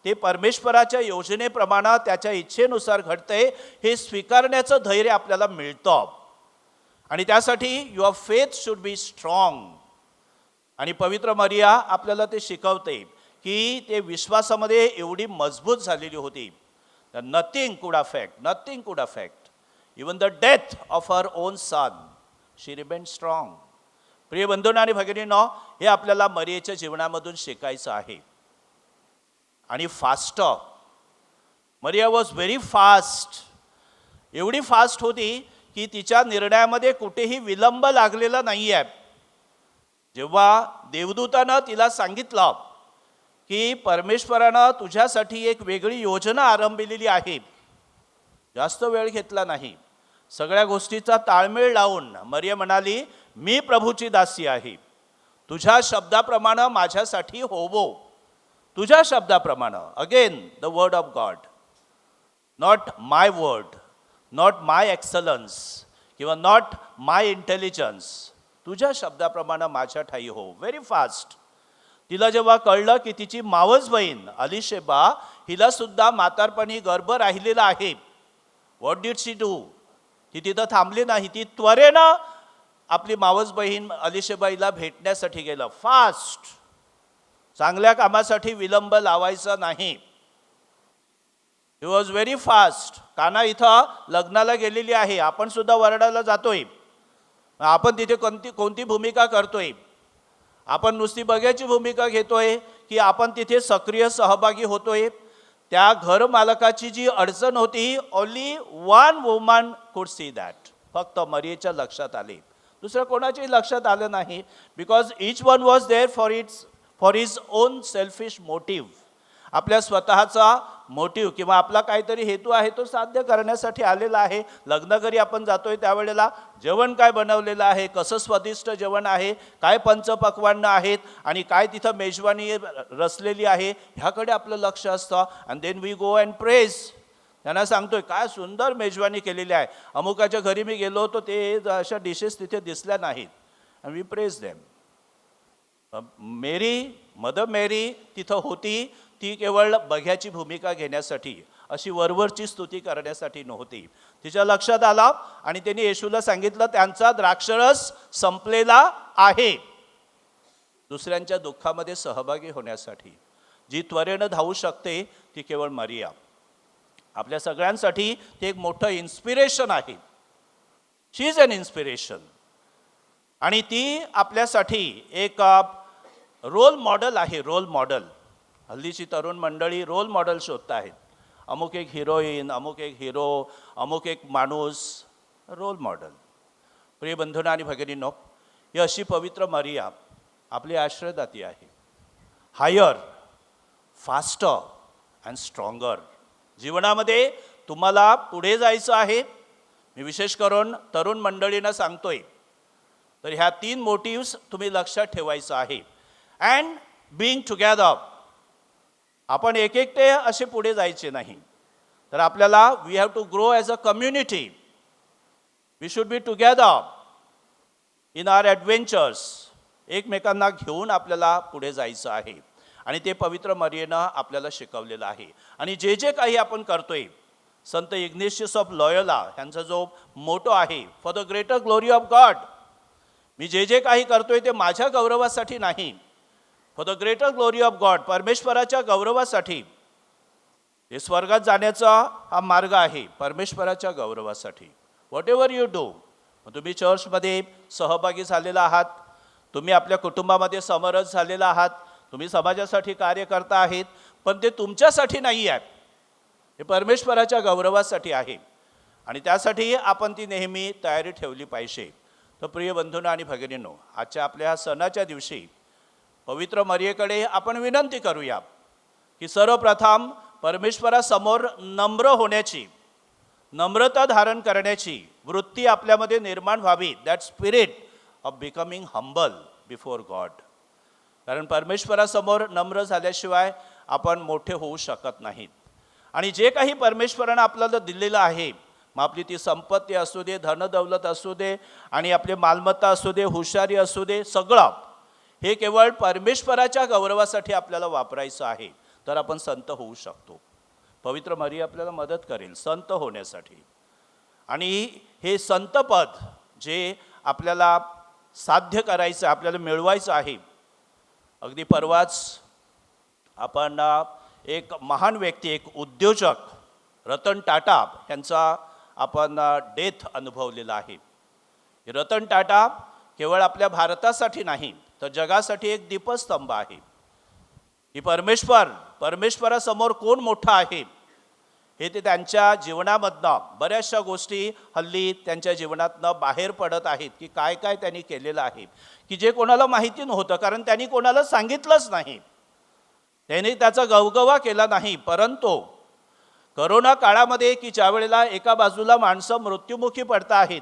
ते परमेश्वराच्या योजनेप्रमाणे त्याच्या इच्छेनुसार घडतंय हे स्वीकारण्याचं धैर्य आपल्याला मिळतं. आणि त्यासाठी your faith should be strong. आणि पवित्र मरिया आपल्याला ते शिकवते की ते विश्वासामध्ये एवढी मजबूत झालेली होती. नथिंग कुड affect even the death of her own son. She remain strong. प्रिय बंधूंनो आणि भगिनींनो, हे आपल्याला मरियेच्या जीवनामधून शिकायचं आहे. आणि fast. Maria was very fast. एवढी फास्ट होती की तिच्या निर्णयामध्ये कुठेही विलंब लागलेला नाही आहे. जेव्हा देवदूतानं तिला सांगितलं की परमेश्वरानं तुझ्यासाठी एक वेगळी योजना आरंभिलेली आहे, जास्त वेळ घेतला नाही. सगळ्या गोष्टीचा ताळमेळ लावून मरिया म्हणाली, मी प्रभूची दासी आहे, तुझ्या शब्दाप्रमाणे माझ्यासाठी होवो. तुझ्या शब्दाप्रमाणे. Again the word of God, not my word, not my excellence किंवा नॉट माय इंटेलिजन्स. तुझ्या शब्दाप्रमाणे माझ्या ठाई हो. Very fast. तिला जेव्हा कळलं की तिची मावस बहीण अलिशेबा हिला सुद्धा म्हातारपणी गर्भ राहिलेला आहे, व्हॉट डिड शी डू? ती तिथं थांबली नाही. ती त्वरेनं आपली मावस बहीण अलिशेबाईला भेटण्यासाठी गेलं. फास्ट. चांगल्या कामासाठी विलंब लावायचा नाही. He was very fast. काना इथं लग्नाला गेलेली आहे, आपण सुद्धा वरडाला जातोय. आपण तिथे कोणती भूमिका करतोय? आपण नुसती बघ्याची भूमिका घेतोय की आपण तिथे सक्रिय सहभागी होतोय? त्या घर मालकाची जी अडचण होती, only one woman could see that. फक्त मरियेच्या लक्षात आले, दुसऱ्या कोणाच्याही लक्षात आलं नाही. Because each one was there for his own selfish motive. आपल्या स्वतःचा मोटिव्ह किंवा आपला काहीतरी हेतू आहे तो साध्य करण्यासाठी आलेला आहे. लग्नघरी आपण जातोय त्यावेळेला जेवण काय बनवलेलं आहे, कसं स्वादिष्ट जेवण आहे, काय पंचपक्वान्न आहेत आणि काय तिथं मेजवानी रचलेली आहे, ह्याकडे आपलं लक्ष असतं. And then we go and praise. त्यांना सांगतोय काय सुंदर मेजवानी केलेली आहे, अमुकाच्या घरी मी गेलो होतो, ते अशा डिशेस तिथे दिसल्या नाहीत. And we praise them. Mother Mary तिथं होती, ती केवळ बघ्याची भूमिका घेण्यासाठी, अशी वरवरची स्तुती करण्यासाठी नव्हती. तिच्या लक्षात आला आणि त्यांनी येशूला सांगितलं त्यांचा द्राक्षरस संपलेला आहे. दुसऱ्यांच्या दुःखामध्ये सहभागी होण्यासाठी जी त्वरेनं धावू शकते ती केवळ मरिया. आपल्या सगळ्यांसाठी ते एक मोठं इन्स्पिरेशन आहे. She is an inspiration. आणि ती आपल्यासाठी एक रोल मॉडेल आहे. Role model. हल्लीची तरुण मंडळी रोल मॉडेल शोधत आहेत. अमुक एक हिरोईन, अमुक एक हिरो, अमुक एक माणूस, रोल मॉडेल. प्रिय बंधूंनो आणि भगिनींनो, ही अशी पवित्र मरिया आपली आश्रयदाती आहे. Higher, faster and stronger. जीवनामध्ये तुम्हाला पुढे जायचं आहे. मी विशेष करून तरुण मंडळींना सांगतोय, तर ह्या 3 मोटिव्स तुम्ही लक्षात ठेवायचं आहे. And being together. आपण एक एकटे असे पुढे जायचे नाही, तर आपल्याला we have to grow as a community. We should be together in our adventures. एकमेकांना घेऊन आपल्याला पुढे जायचं आहे आणि ते पवित्र मरियेनं आपल्याला शिकवलेलं आहे. आणि जे जे काही आपण करतोय, संत इग्नेशियस ऑफ लॉयोला ह्यांचा जो मोटो आहे, for the greater glory of God. मी जे जे काही करतोय ते माझ्या गौरवासाठी नाही, for the greater glory of God, परमेश्वराच्या गौरवासाठी. हे स्वर्गात जाण्याचा हा मार्ग आहे परमेश्वराच्या गौरवासाठी. व्हॉट एव्हर यू डू, तुम्ही चर्चमध्ये सहभागी झालेला आहात, तुम्ही आपल्या कुटुंबामध्ये समरस झालेला आहात, तुम्ही समाजासाठी कार्य करता आहेत, पण ते तुमच्यासाठी नाही आहे, हे परमेश्वराच्या गौरवासाठी आहे. आणि त्यासाठी आपण ती नेहमी तयारी ठेवली पाहिजे. तर प्रिय बंधूंनो आणि भगिनींनो, आजच्या आपल्या ह्या सणाच्या दिवशी पवित्र मरियेकडे आपण विनंती करूया की सर्वप्रथम परमेश्वरासमोर नम्र होण्याची, नम्रता धारण करण्याची वृत्ती आपल्यामध्ये निर्माण व्हावी. That spirit of becoming humble before God. कारण परमेश्वरासमोर नम्र झाल्याशिवाय आपण मोठे होऊ शकत नाहीत. आणि जे काही परमेश्वरानं आपल्याला दिलेलं आहे, मग आपली ती संपत्ती असू दे, धनदौलत असू दे, आणि आपली मालमत्ता असू दे, हुशारी असू दे, सगळं हे केवळ परमेश्वराच्या गौरवासाठी आपल्याला वापरायचं आहे, तर आपण संत होऊ शकतो. पवित्र मरिया आपल्याला मदत करेल संत होण्यासाठी. आणि हे संतपद जे आपल्याला साध्य करायचं, आपल्याला मिळवायचं आहे. अगदी परवाच आपण एक महान व्यक्ती, एक उद्योजक रतन टाटा यांचा आपण डेथ अनुभवलेला आहे. रतन टाटा केवळ आपल्या भारतासाठी नाही, तर जगासाठी एक दीपस्तंभ आहे. ही परमेश्वरासमोर कोण मोठा आहे हे ते त्यांच्या जीवनामधनं बऱ्याचशा गोष्टी हल्ली त्यांच्या जीवनातनं बाहेर पडत आहेत, की काय काय त्यांनी केलेलं आहे, की जे कोणाला माहिती नव्हतं, कारण त्यांनी कोणाला सांगितलंच नाही, त्यांनी त्याचा गवगवा केला नाही. परंतु करोना काळामध्ये की ज्या वेळेला एका बाजूला माणसं मृत्युमुखी पडत आहेत,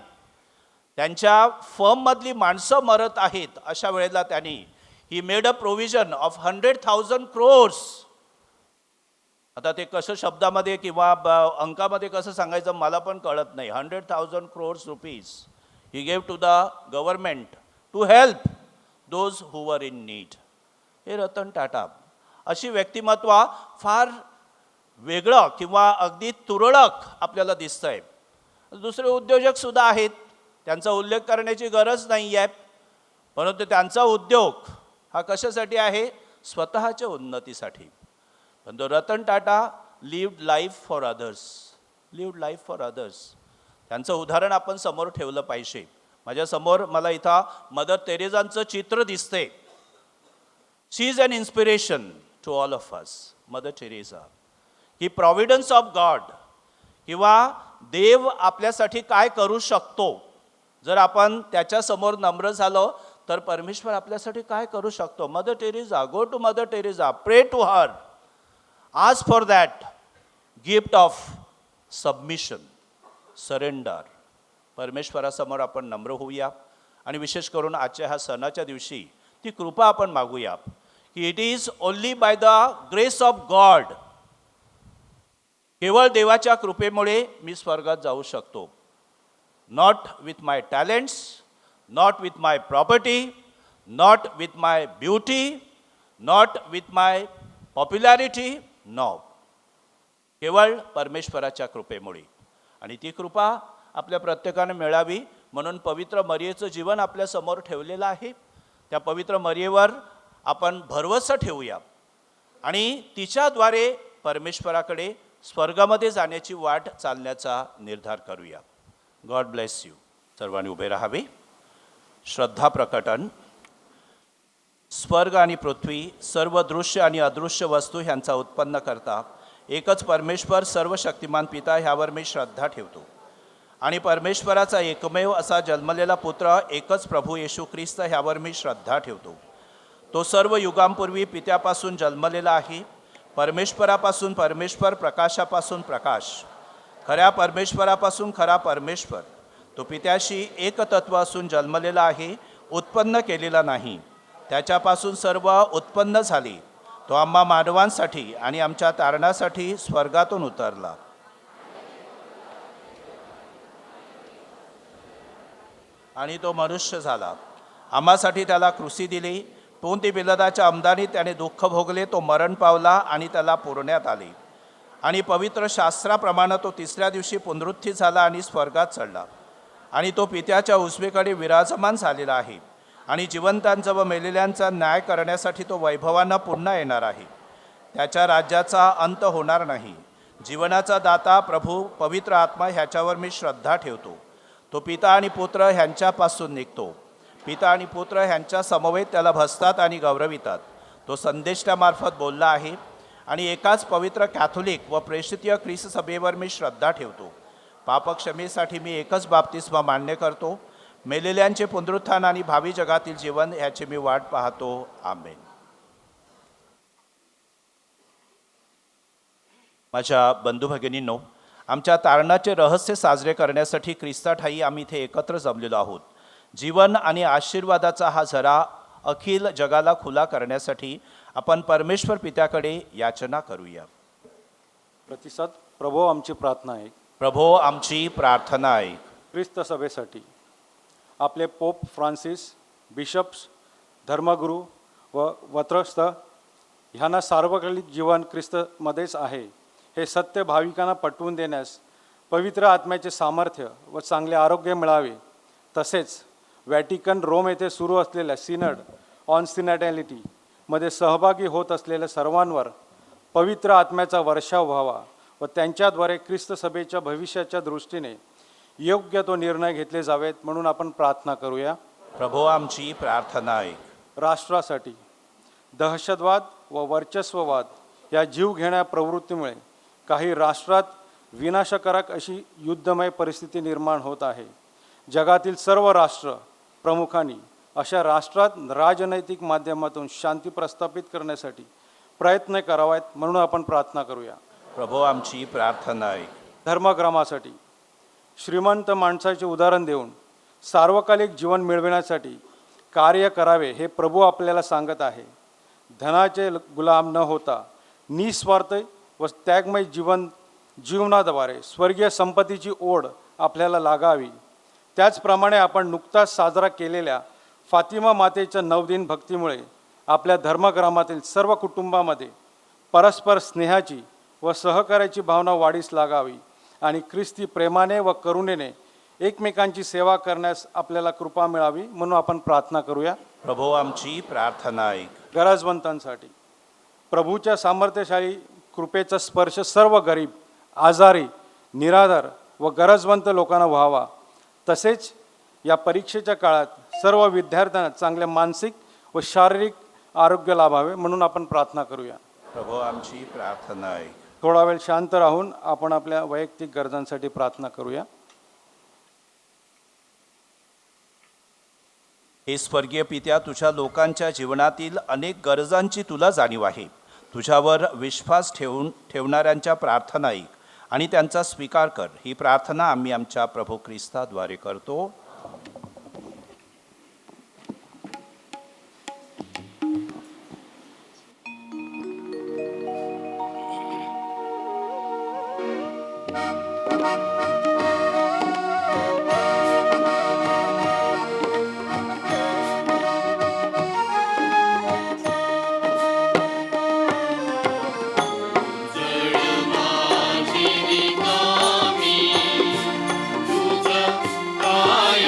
त्यांच्या फर्ममधली माणसं मरत आहेत, अशा वेळेला त्यांनी he made a provision of 100,000 crores. आता ते कसं शब्दामध्ये किंवा अंकामध्ये कसं सांगायचं मला पण कळत नाही. 100,000 crores rupees he gave to the government to help those who were in need. हे रतन टाटा अशी व्यक्तिमत्व फार वेगळं किंवा अगदी तुरळक आपल्याला दिसतंय. दुसरे उद्योजकसुद्धा आहेत, त्यांचा उल्लेख करण्याची गरज नाही आहे, परंतु त्यांचा उद्योग हा कशासाठी आहे? स्वतःच्या उन्नतीसाठी. पण तो Ratan Tata lived life for others. त्यांचं उदाहरण आपण समोर ठेवलं पाहिजे. माझ्यासमोर मला इथं मदर तेरेसांचं चित्र दिसते. She is an inspiration to all of us. Mother Teresa ही प्रॉव्हिडन्स ऑफ गॉड, किंवा देव आपल्यासाठी काय करू शकतो, जर आपण त्याच्यासमोर नम्र झालो तर परमेश्वर आपल्यासाठी काय करू शकतो. Mother Teresa, go to Mother Teresa, pray to her, ask for that gift of submission, surrender. परमेश्वरासमोर आपण नम्र होऊया आणि विशेष करून आजच्या ह्या सणाच्या दिवशी ती कृपा आपण मागूया की it is only by the grace of God, केवळ देवाच्या कृपेमुळे मी स्वर्गात जाऊ शकतो. Not with my talents, not with my property, not with my beauty, not with my popularity, no, केवळ परमेश्वराच्या कृपेमुळे. आणि ती कृपा आपल्या प्रत्येकाने मिळावी म्हणून पवित्र मरियेचं जीवन आपल्यासमोर ठेवलेलं आहे. त्या पवित्र मरियेवर आपण भरवसा ठेवूया आणि तिच्याद्वारे परमेश्वराकडे स्वर्गामध्ये जाण्याची वाट चालण्याचा निर्धार करूया. God bless you. सर्वांनी उभे राहावे. श्रद्धा प्रकटन. स्वर्ग आणि पृथ्वी, सर्व दृश्य आणि अदृश्य वस्तू ह्यांचा उत्पन्न करता एकच परमेश्वर सर्वशक्तिमान पिता ह्यावर मी श्रद्धा ठेवतो. आणि परमेश्वराचा एकमेव असा जन्मलेला पुत्र एकच प्रभू येशू ख्रिस्त ह्यावर मी श्रद्धा ठेवतो. तो सर्व युगांपूर्वी पित्यापासून जन्मलेला आहे, परमेश्वरापासून परमेश्वर, प्रकाशापासून प्रकाश, खऱ्या परमेश्वरापासून खरा परमेश्वर. तो पित्याशी एकतत्व असून जन्मलेला आहे, उत्पन्न केलेला नाही. त्याच्यापासून सर्व उत्पन्न झाले. तो आम्हा मानवांसाठी आणि आमच्या तारणासाठी स्वर्गातून उतरला. आणि तो मनुष्य झाला. आम्हासाठी त्याला क्रूसी दिली. पोंती पिलाताच्या आमदारीत त्याने दुःख भोगले. तो मरण पावला आणि त्याला पुरण्यात आले. आणि पवित्र शास्त्राप्रमाणे तो तिसऱ्या दिवशी पुनरुत्थित झाला आणि स्वर्गात चढला. आणि तो पित्याच्या उजवीकडे विराजमान झालेला आहे. आणि जिवंतांचा व मेलेल्यांचा न्याय करण्यासाठी तो वैभवानं पुन्हा येणार आहे. त्याच्या राज्याचा अंत होणार नाही. जीवनाचा दाता प्रभू पवित्र आत्मा ह्याच्यावर मी श्रद्धा ठेवतो. तो पिता आणि पुत्र ह्यांच्यापासून निघतो. पिता आणि पुत्र ह्यांच्या समवेत त्याला भसतात आणि गौरवितात. तो संदेष्टामार्फत बोलला आहे. आणि एकाच पवित्र कॅथोलिक व प्रेषितीय ख्रिस्त सभेवर मी श्रद्धा ठेवतो. पापक्षमेसाठी मी एकच बाप्तिस्मा मान्य करतो. मेलेल्यांचे पुनरुत्थान आणि भावी जगातील जीवन ह्याची मी वाट पाहतो. आमेन. माझ्या बंधू भगिनींनो, आमच्या तारणाचे रहस्य साजरे करण्यासाठी ख्रिस्ताठायी आम्ही इथे एकत्र जमलेलो आहोत. जीवन आणि आशीर्वादाचा हा झरा अखिल जगाला खुला करण्यासाठी आपण परमेश्वर पित्याकडे याचना करूया. प्रतिसाद. प्रभो आमची प्रार्थना आहे. प्रभो आमची प्रार्थना ऐक. ख्रिस्त सभेसाठी आपले पोप फ्रान्सिस, बिशप्स, धर्मगुरू व वत्रस्थ ह्यांना सार्वकालिक जीवन ख्रिस्तमध्येच आहे हे सत्य भाविकांना पटवून देण्यास पवित्र आत्म्याचे सामर्थ्य व चांगले आरोग्य मिळावे. तसेच व्हॅटिकन रोम येथे सुरू असलेल्या सिनड ऑन सिनॅटॅलिटी मध्ये सहभागी होत असलेल्या सर्वांवर पवित्र आत्म्याचा वर्षाव व्हावा व त्यांच्याद्वारे ख्रिस्त सभेच्या भविष्याच्या दृष्टीने योग्य तो निर्णय घेतले जावेत म्हणून आपण प्रार्थना करूया. प्रभो आमची प्रार्थना ऐक. राष्ट्रासाठी दहशतवाद व वर्चस्ववाद या जीवघेण्या प्रवृत्तीमुळे काही राष्ट्रात विनाशकारक अशी युद्धमय परिस्थिती निर्माण होत आहे. जगातील सर्व राष्ट्र प्रमुखांनी अशा राष्ट्रात राजनैतिक माध्यमातून शांती प्रस्थापित करण्यासाठी प्रयत्न करावेत म्हणून आपण प्रार्थना करूया. प्रभो आमची प्रार्थना ऐक. धर्मग्रामासाठी श्रीमंत माणसाचे उदाहरण देऊन सार्वकालिक जीवन मिळविण्यासाठी कार्य करावे हे प्रभू आपल्याला सांगत आहे. धनाचे गुलाम न होता निस्वार्थ व त्यागमय जीवनाद्वारे स्वर्गीय संपत्तीची ओढ आपल्याला लागावी. त्याचप्रमाणे आपण नुकताच साजरा केलेल्या फातिमा मातेच्या 9 दिन भक्तीमुळे आपल्या धर्मग्रामातील सर्व कुटुंबामध्ये परस्पर स्नेहाची व सहकार्याची भावना वाढीस लागावी आणि ख्रिस्ती प्रेमाने व करुणेने एकमेकांची सेवा करण्यास आपल्याला कृपा मिळावी म्हणून आपण प्रार्थना करूया. प्रभो आमची प्रार्थना ऐक. गरजवंतांसाठी प्रभूच्या सामर्थ्यशाली कृपेचा स्पर्श सर्व गरीब, आजारी, निराधार व गरजवंत लोकांना व्हावा. तसेच या परीक्षेच्या काळात सर्व विद्यार्थ्यांना चांगले मानसिक व शारीरिक आरोग्य लाभावे म्हणून आपण प्रार्थना करूया. प्रभो आमची प्रार्थना ऐक. थोडा वेळ शांत राहून आपण आपल्या वैयक्तिक गरजांसाठी प्रार्थना करूया. हे स्वर्गीय पित्या, तुझ्या लोकांच्या जीवनातील अनेक गरजांची तुला जाणीव आहे. तुझ्यावर विश्वास ठेवणाऱ्यांच्या प्रार्थना ऐक आणि त्यांचा स्वीकार कर. ही प्रार्थना आम्ही आमच्या प्रभू ख्रिस्ताद्वारे करतो. तुझं काय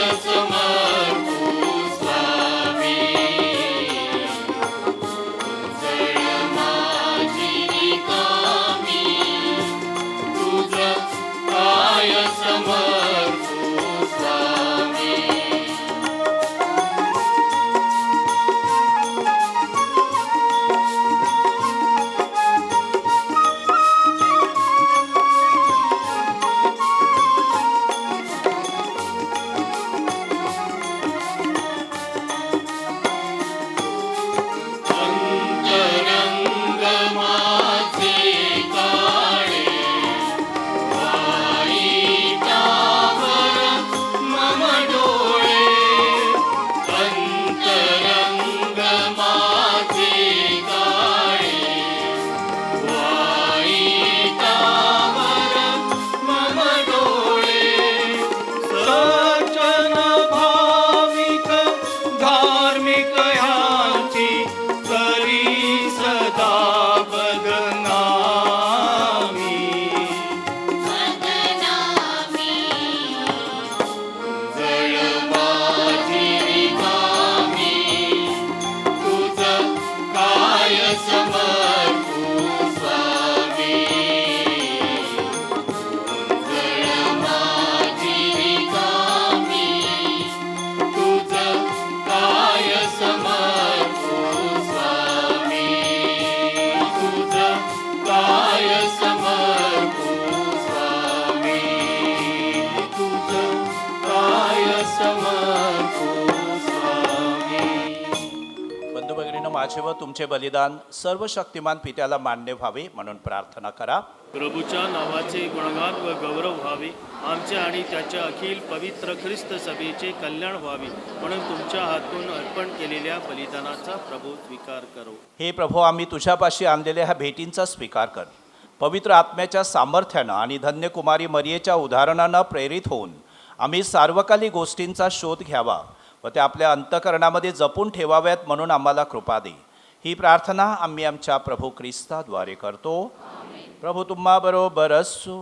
माझे व तुमचे बलिदान सर्व शक्तिमान पित्याला मान्य व्हावे म्हणून प्रार्थना करा. प्रभूच्या नावाचे गुणगान व गौरव व्हावे, आमचे आणि त्याच्या अखिल पवित्र ख्रिस्त सभेचे कल्याण व्हावे म्हणून तुमच्या हातून अर्पण केलेल्या बलिदानाचा प्रभू स्वीकार करो. हे प्रभू, आम्ही तुझ्यापाशी आणलेल्या ह्या भेटींचा स्वीकार कर. पवित्र आत्म्याच्या सामर्थ्यानं आणि धन्य कुमारी मरियेच्या उदाहरणानं प्रेरित होऊन आम्ही सार्वकालिक गोष्टींचा शोध घ्यावा व त्या आपल्या अंतःकरणामध्ये जपून ठेवाव्यात म्हणून आम्हाला कृपा दे. ही प्रार्थना आम्ही आमच्या प्रभू ख्रिस्ताद्वारे करतो. प्रभू तुम्हा बरोबर असो.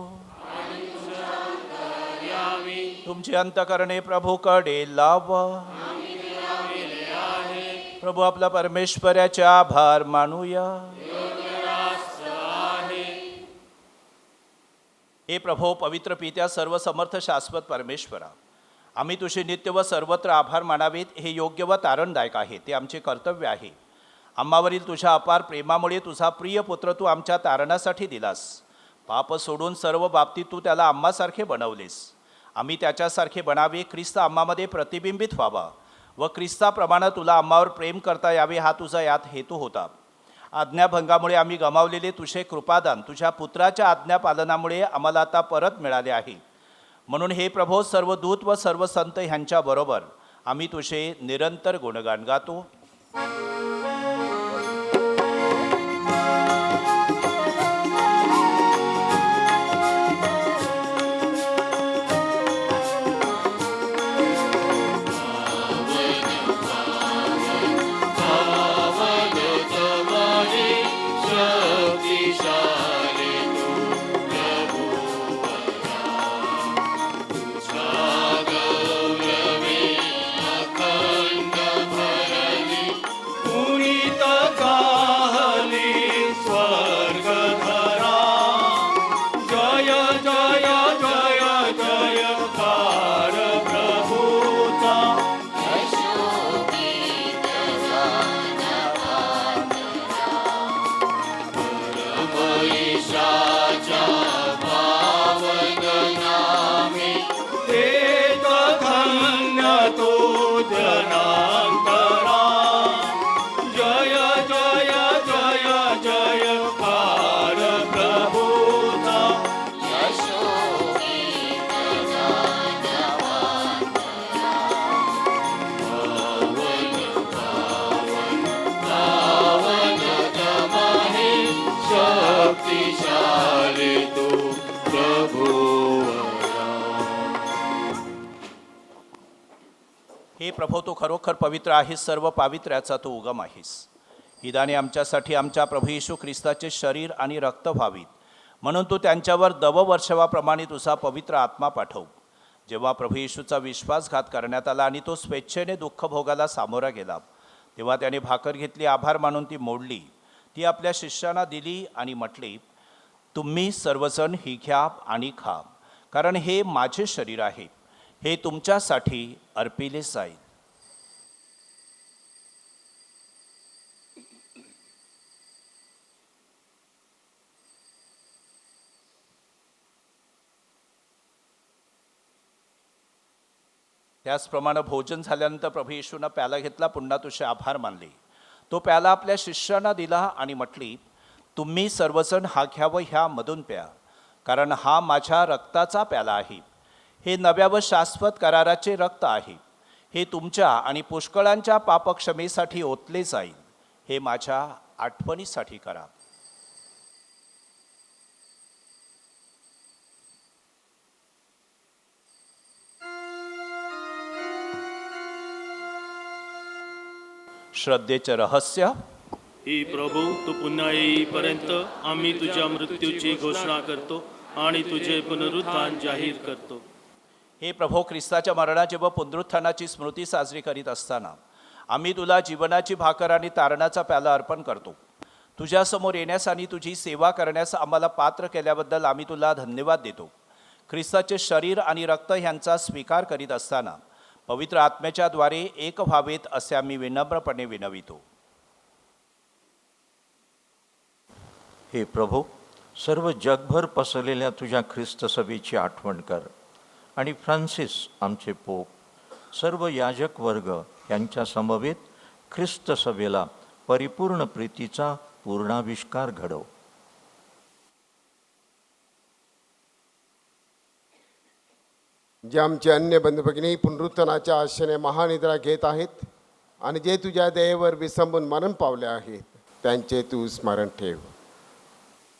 तुमची अंतःकरणे प्रभूकडे लाव. प्रभू आपला परमेश्वराचे आभार मानूया. हे प्रभो, पवित्र पित्या, सर्व समर्थ शाश्वत परमेश्वरा, आम्ही तुझे नित्य व सर्वत्र आभार मानावेत हे योग्य व तारणदायक आहे. ते आमचे कर्तव्य आहे. आम्हावरील तुझ्या अपार प्रेमामुळे तुझा प्रिय पुत्र तू आमच्या तारणासाठी दिलास. पाप सोडून सर्व बाबतीत तू त्याला आम्हासारखे बनवलेस. आम्ही त्याच्यासारखे बनावे, ख्रिस्त आम्हामध्ये प्रतिबिंबित व्हावा व ख्रिस्ताप्रमाणे तुला आम्हावर प्रेम करता यावे हा तुझा यात हेतू होता. आज्ञाभंगामुळे आम्ही गमावलेले तुझे कृपादान तुझ्या पुत्राच्या आज्ञापालनामुळे आम्हाला आता परत मिळाले आहे. म्हणून हे प्रभो, सर्व दूत व सर्व संत ह्यांच्याबरोबर आम्ही तुझे निरंतर गुणगान गातो. हे प्रभो, तू खरोखर पवित्र आहेस. सर्व पावित्र्याचा तू उगम आहेस. ही दाने आमच्यासाठी आमच्या प्रभू येशू ख्रिस्ताचे शरीर आणि रक्त व्हावीत म्हणून तू त्यांच्यावर दववर्षवाप्रमाणे तुझा पवित्र आत्मा पाठव. जेव्हा प्रभू येशूचा विश्वासघात करण्यात आला आणि तो स्वेच्छेने दुःख भोगाला सामोरा गेला, तेव्हा त्याने भाकर घेतली, आभार मानून ती मोडली, ती आपल्या शिष्यांना दिली आणि म्हटली, तुम्ही सर्वजण ही घ्या आणि खा, कारण हे माझे शरीर आहे. हे तुमच्यासाठी अर्पिले जाईल. त्याचप्रमाणे भोजन झाल्यानंतर प्रभू येशूनं प्याला घेतला, पुन्हा तुझे आभार मानले. तो प्याला आपल्या शिष्यांना दिला आणि म्हटली, तुम्ही सर्वजण हा घ्या व ह्या मधून प्या, कारण हा माझ्या रक्ताचा प्याला आहे. हे नव्या व शाश्वत कराराचे रक्त आहे. हे तुमच्या आणि पुष्कळांच्या पापक्षमेसाठी ओतले जाईल. हे माझ्या आठवणीसाठी करा. श्रद्धेचे रहस्य. हे प्रभू, तू पुन्हा येईपर्यंत आम्ही तुझ्या मृत्यूची घोषणा करतो आणि तुझे पुनरुत्थान जाहीर करतो. हे प्रभो, ख्रिस्ताच्या मरणाची व पुनरुत्थानाची स्मृती साजरी करीत असताना आम्ही तुला जीवनाची भाकर आणि तारणाचा प्याला अर्पण करतो. तुझ्यासमोर येण्यास आणि तुझी सेवा करण्यास आम्हाला पात्र केल्याबद्दल आम्ही तुला धन्यवाद देतो. ख्रिस्ताचे शरीर आणि रक्त ह्यांचा स्वीकार करीत असताना पवित्र आत्म्याच्या द्वारे एक व्हावेत असे आम्ही विनम्रपणे विनवितो. हे प्रभू, सर्व जगभर पसरलेल्या तुझ्या ख्रिस्त सभेची आठवण कर आणि फ्रान्सिस आमचे पोप, सर्व याजक वर्ग यांच्या समवेत ख्रिस्त सभेला परिपूर्ण प्रीतीचा पूर्णाविष्कार घडव. जे आमचे अन्य बंधू भगिनी पुनरुत्थानाच्या आशेने महानिद्रा घेत आहेत आणि जे तुझ्या दयेवर विसंबून मरण पावले आहेत त्यांचे तू स्मरण ठेव.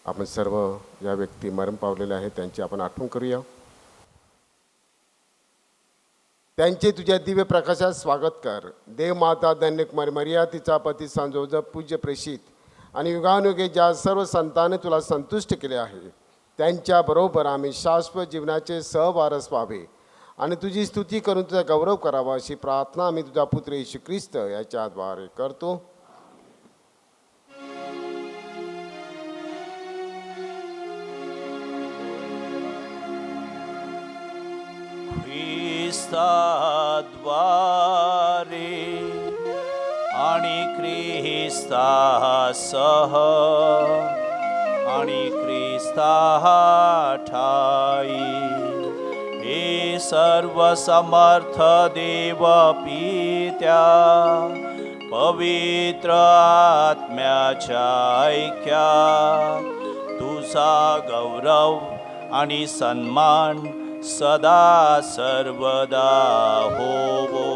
आपण सर्व या व्यक्ती मरण पावलेले आहेत त्यांची आपण आठवण करूया. त्यांचे तुझ्या दिव्य प्रकाशात स्वागत कर. देव माता धन्यकुमारी मरिया, तिचा पती सांजोजप, पूज्य प्रेषित आणि युगानुगे ज्या सर्व संतांनी तुला संतुष्ट केले आहे त्यांच्याबरोबर आम्ही शाश्वत जीवनाचे सहवारस व्हावे आणि तुझी स्तुती करून तुझा गौरव करावा अशी प्रार्थना आम्ही तुझा पुत्र येशू ख्रिस्त याच्याद्वारे करतो. ख्रिस्ताद्वारे आणि ख्रिस्तासह आणि ख्रिस्ता ठाई हे सर्व समर्थ देव पित्या पवित्र आत्म्याच्या ऐक्यात तुझा गौरव आणि सन्मान सदा सर्वदा होवो.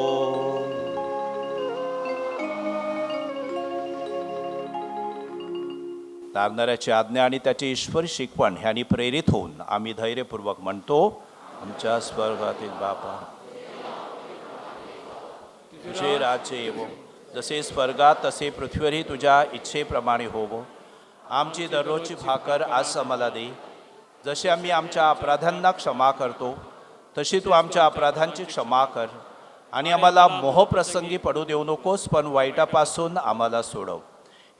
तारणाऱ्याची आज्ञा आणि त्याची ईश्वरी शिकवण ह्यांनी प्रेरित होऊन आम्ही धैर्यपूर्वक म्हणतो, आमच्या स्वर्गातील बापा, तुझे राज्य येवो, जसे स्वर्गात तसे पृथ्वीवरही तुझ्या इच्छेप्रमाणे होवो. आमची दररोजची भाकर आज आम्हाला दे, जसे आम्ही आमच्या अपराधांना क्षमा करतो तशी तू आमच्या अपराधांची क्षमा कर आणि आम्हाला मोहप्रसंगी पडू देऊ नकोस, पण वाईटापासून आम्हाला सोडव.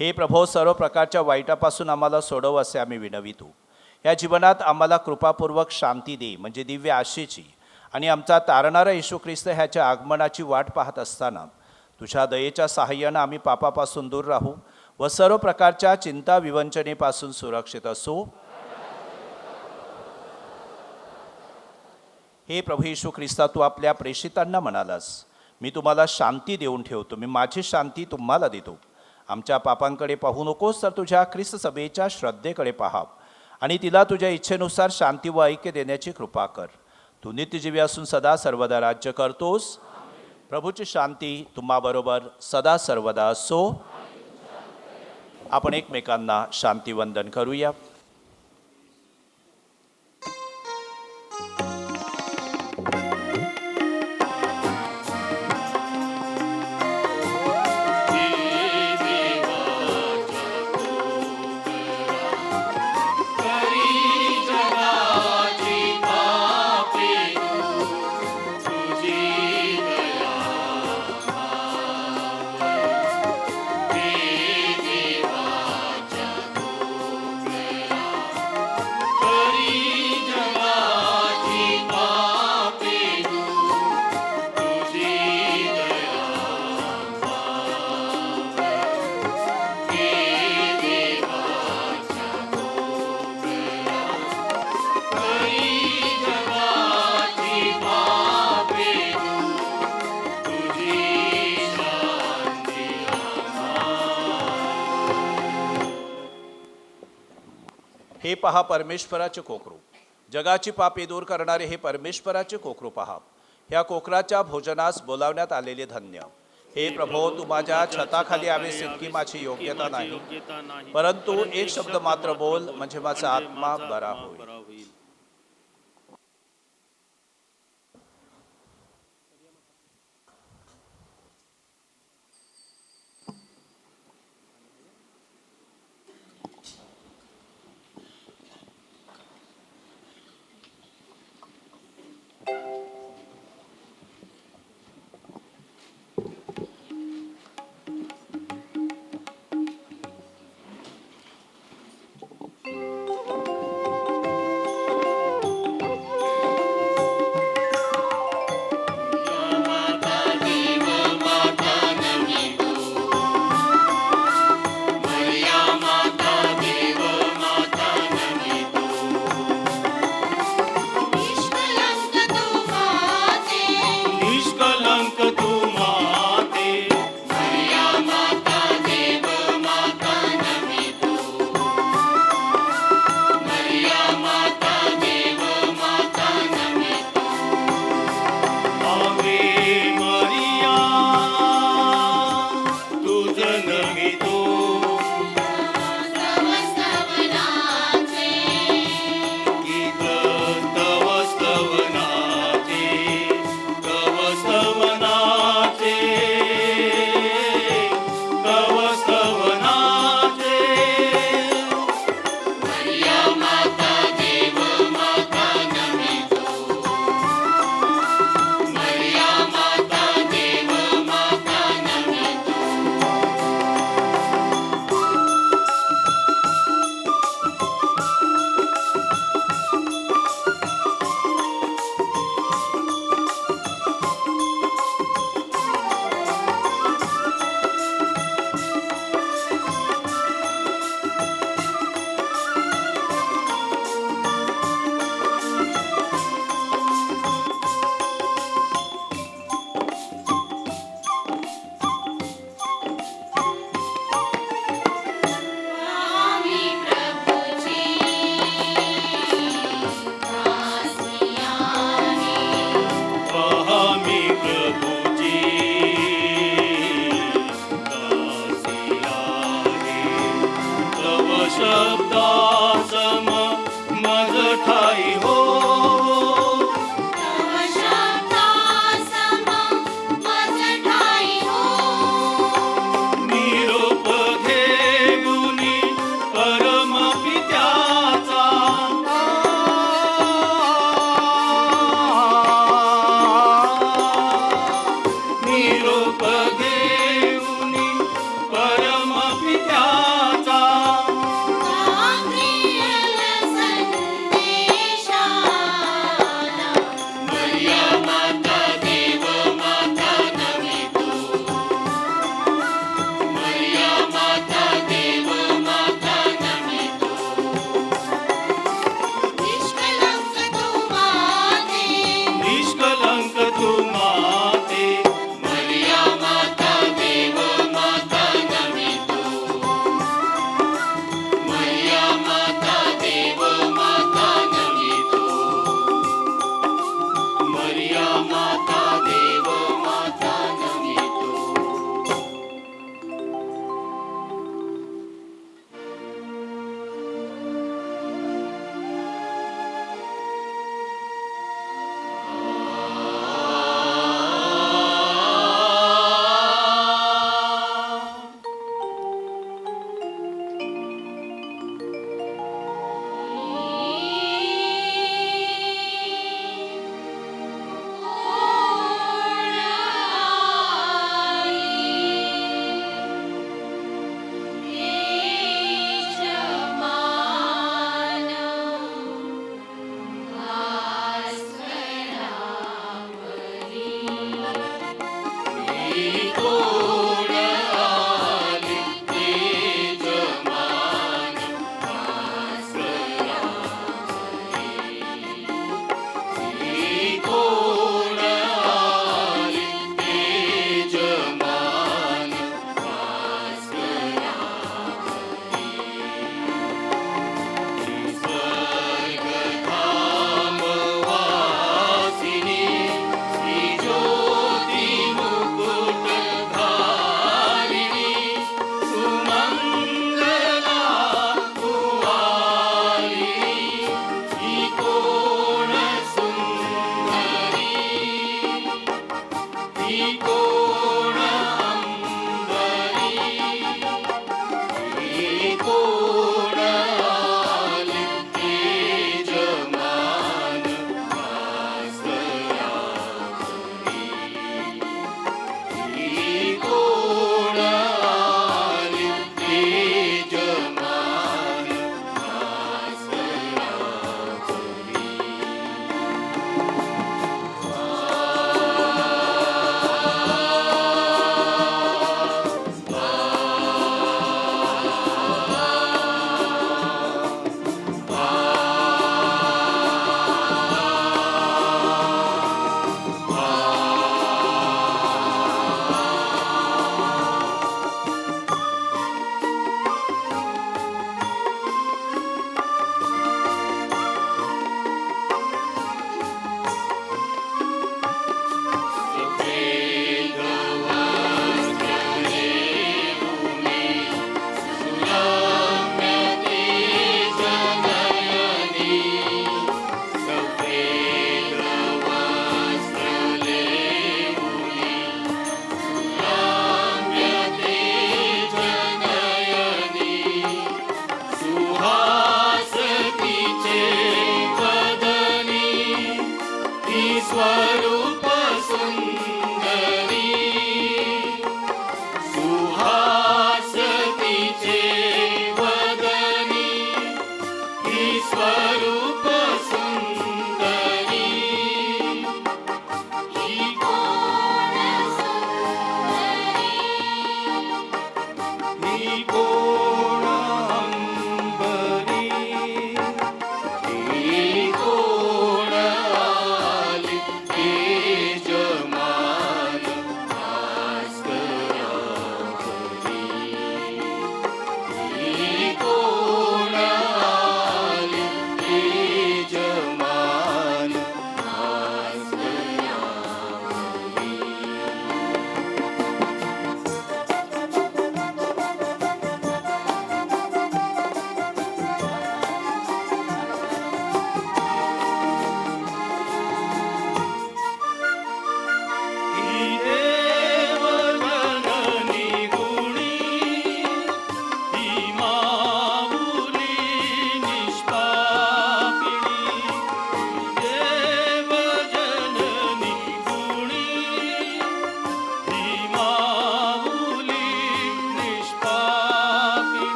हे प्रभो, सर्व प्रकारच्या वाईटापासून आम्हाला सोडव असे आम्ही विनवितो. या जीवनात आम्हाला कृपापूर्वक शांती दे, म्हणजे दिव्य आशेची, आणि आमचा तारणारा येशू ख्रिस्त ह्याच्या आगमनाची वाट पाहत असताना तुझ्या दयेच्या सहाय्यानं आम्ही पापापासून दूर राहू व सर्व प्रकारच्या चिंता विवंचनेपासून सुरक्षित असू. हे प्रभू येशू ख्रिस्ता, तू आपल्या प्रेषितांना म्हणालास, मी तुम्हाला शांती देऊन ठेवतो, मी माझी शांती तुम्हाला देतो. आमच्या पापांकडे पाहू नकोस, तर तुझ्या ख्रिस्त सभेच्या श्रद्धेकडे पहा आणि तिला तुझ्या इच्छेनुसार शांती व ऐक्य देण्याची कृपा कर. तू नित्यजीवी असून सदा सर्वदा राज्य करतोस. प्रभूची शांती तुम्हाबरोबर सदा सर्वदा असो. आपण एकमेकांना शांतिवंदन करूया. हे पहा परमेश्वराचे कोकरू, जगाची पापे दूर करणारे हे परमेश्वराचे कोकरू पहा. ह्या कोकराच्या भोजनास बोलावण्यात आलेले धन्य. हे प्रभो, तू माझ्या छताखाली यावेस इतकी माझी योग्यता नाही, परंतु एक शब्द मात्र बोल, म्हणजे माझा आत्मा बरा होईल.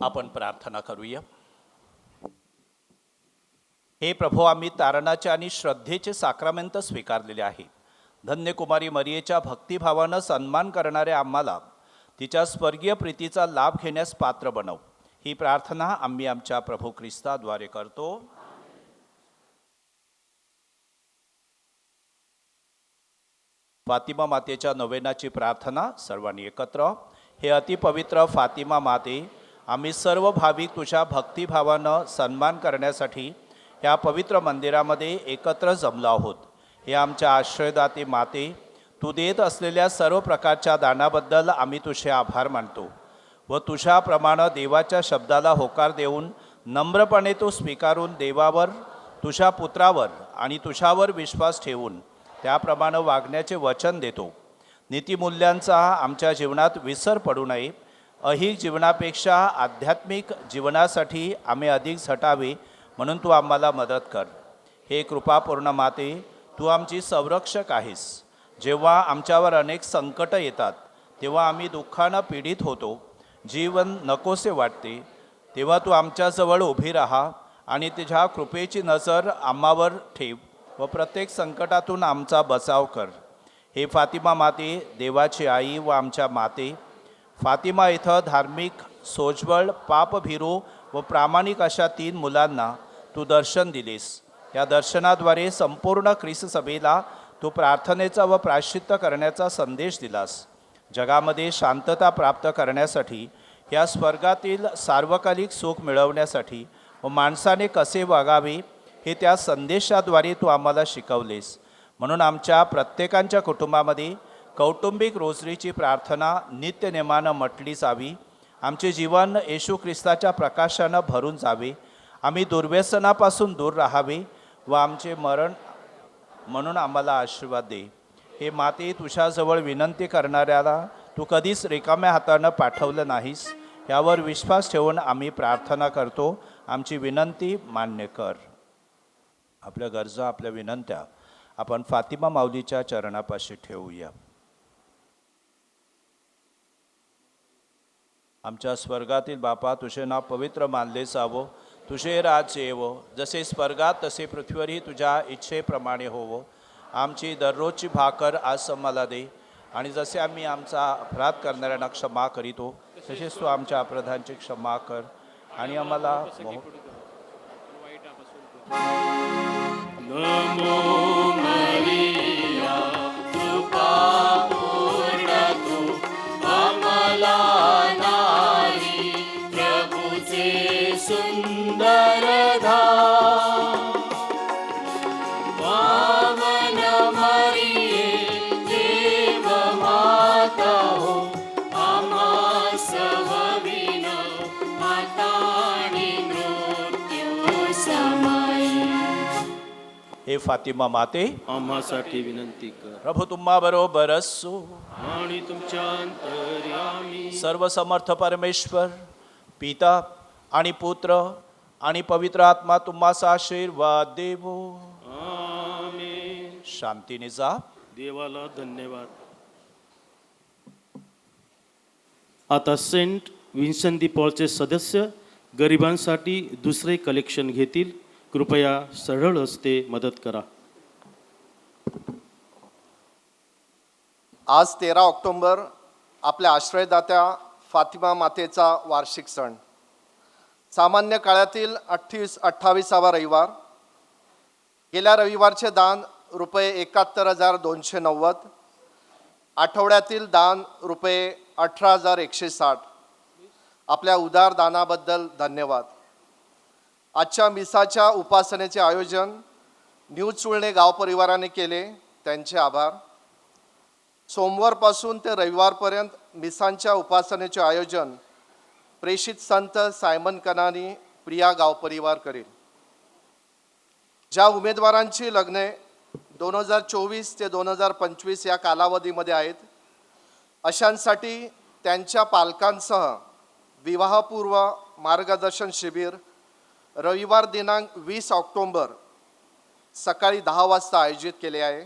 आपण प्रार्थना करूया. हे प्रभू, आम्ही तारणाचे आणि श्रद्धेचे साक्रामेंत स्वीकारलेले आहे. धन्य कुमारी मरियेच्या भक्तिभावानं सन्मान करणाऱ्या आम्हाला तिच्या स्वर्गीय प्रीतीचा लाभ घेण्यास पात्र बनव. ही प्रार्थना आम्ही आमच्या प्रभू ख्रिस्ताद्वारे करतो. फातिमा मातेच्या नोवेनाची प्रार्थना सर्वांनी एकत्र. हे अतिपवित्र फातिमा माते, आम्ही सर्व भाविक तुझ्या भक्तिभावानं सन्मान करण्यासाठी या पवित्र मंदिरामध्ये एकत्र जमलो आहोत. हे आमच्या आश्रयदाते माते, तू देत असलेल्या सर्व प्रकारच्या दानाबद्दल आम्ही तुझे आभार मानतो व तुझ्याप्रमाणे देवाच्या शब्दाला होकार देऊन नम्रपणे तो स्वीकारून देवावर, तुझ्या पुत्रावर आणि तुझ्यावर विश्वास ठेवून त्याप्रमाणे वागण्याचे वचन देतो. नीतिमूल्यांचा आमच्या जीवनात विसर पडू नये. ऐहिक जीवनापेक्षा आध्यात्मिक जीवनासाठी आम्ही अधिक झटावे म्हणून तू आम्हाला मदत कर. हे कृपापूर्ण माते, तू आमची संरक्षक आहेस. जेव्हा आमच्यावर अनेक संकट येतात तेव्हा आम्ही दुःखानं पीडित होतो, जीवन नकोसे वाटते, तेव्हा तू आमच्याजवळ उभी राहा आणि तुझ्या कृपेची नजर आम्हावर ठेव व प्रत्येक संकटातून आमचा बचाव कर. हे फातिमा माते, देवाची आई व आमच्या माते, फातिमा इथं धार्मिक, सोज्वळ, पापभीरू व प्रामाणिक अशा 3 मुलांना तू दर्शन दिलेस. या दर्शनाद्वारे संपूर्ण ख्रिस्त सभेला तू प्रार्थनेचा व प्रायश्चित्त करण्याचा संदेश दिलास. जगामध्ये शांतता प्राप्त करण्यासाठी, या स्वर्गातील सार्वकालिक सुख मिळवण्यासाठी व माणसाने कसे वागावे हे त्या संदेशाद्वारे तू आम्हाला शिकवलेस. म्हणून आमच्या प्रत्येकाच्या कुटुंबामध्ये कौटुंबिक रोजरीची प्रार्थना नित्यनेमानं म्हटली जावी. आमचे जीवन येशू ख्रिस्ताच्या प्रकाशानं भरून जावे. आम्ही दुर्व्यसनापासून दूर राहावे व आमचे मरण म्हणून आम्हाला आशीर्वाद दे. हे माते, तुझ्याजवळ विनंती करणाऱ्याला तू कधीच रिकाम्या हातानं पाठवलं नाहीस. यावर विश्वास ठेवून आम्ही प्रार्थना करतो. आमची विनंती मान्य कर. आपल्या गरजा, आपल्या विनंत्या आपण फातिमा माऊलीच्या चरणापाशी ठेवूया. आमच्या स्वर्गातील बापा, तुझे नाव पवित्र मानले जावो. तुझे राज्य येवो. जसे स्वर्गात तसे पृथ्वीवरही तुझ्या इच्छेप्रमाणे होवो. आमची दररोजची भाकर आज आम्हाला दे, आणि जसे आम्ही आमचा अपराध करणाऱ्यांना क्षमा करीतो तसेच तू आमच्या अपराधांची क्षमा कर, आणि आम्हाला नमो मरिया, कृपा पूर्ण तू आम्हाला नारी, प्रभूचे सुंदर धाम. पावन मरिये, देव माता हो, आम्हा सवविन माता आणि मृत्यू समय. हे फातिमा माते, आम्हासाठी विनंती कर. प्रभू तुम्हा बरोबर असो. आणि तुमच्या अंतर्यामी सर्व समर्थ परमेश्वर पिता आणि पुत्र आणि पवित्र आत्मा तुम्हास आशीर्वाद देवो. आमेन. शांतीने जा. देवाला धन्यवाद. आता सेंट विन्सेंट दी पॉलचे सदस्य गरिबांसाठी दुसरे कलेक्शन घेतील. कृपया सरळ हस्ते मदत करा. आज 13 ऑक्टोंबर आपल्या आश्रयदात्या फातिमा मातेचा वार्षिक सण. सामान्य काळातील 28वा रविवार. गेल्या रविवारचे दान रुपये 71,290. आठवड्यातील दान रुपये 18,160. आपल्या उदार दानाबद्दल धन्यवाद. आजच्या मिसाच्या उपासनेचे आयोजन न्यू चुळणे गाव परिवाराने केले, त्यांचे आभार. सोमवारपासून ते रविवारपर्यंत मिसांच्या उपासनेचे आयोजन प्रेषित संत सायमन कनानी प्रिया गाव परिवार करेल. ज्या उमेदवारांची लग्ने 2024 ते 2025 या कालावधीमध्ये आहेत, अशांसाठी त्यांच्या पालकांसह विवाहपूर्व मार्गदर्शन शिबिर रविवार दिनांक 20 ऑक्टोंबर सकाळी 10 वाजता आयोजित केले आहे.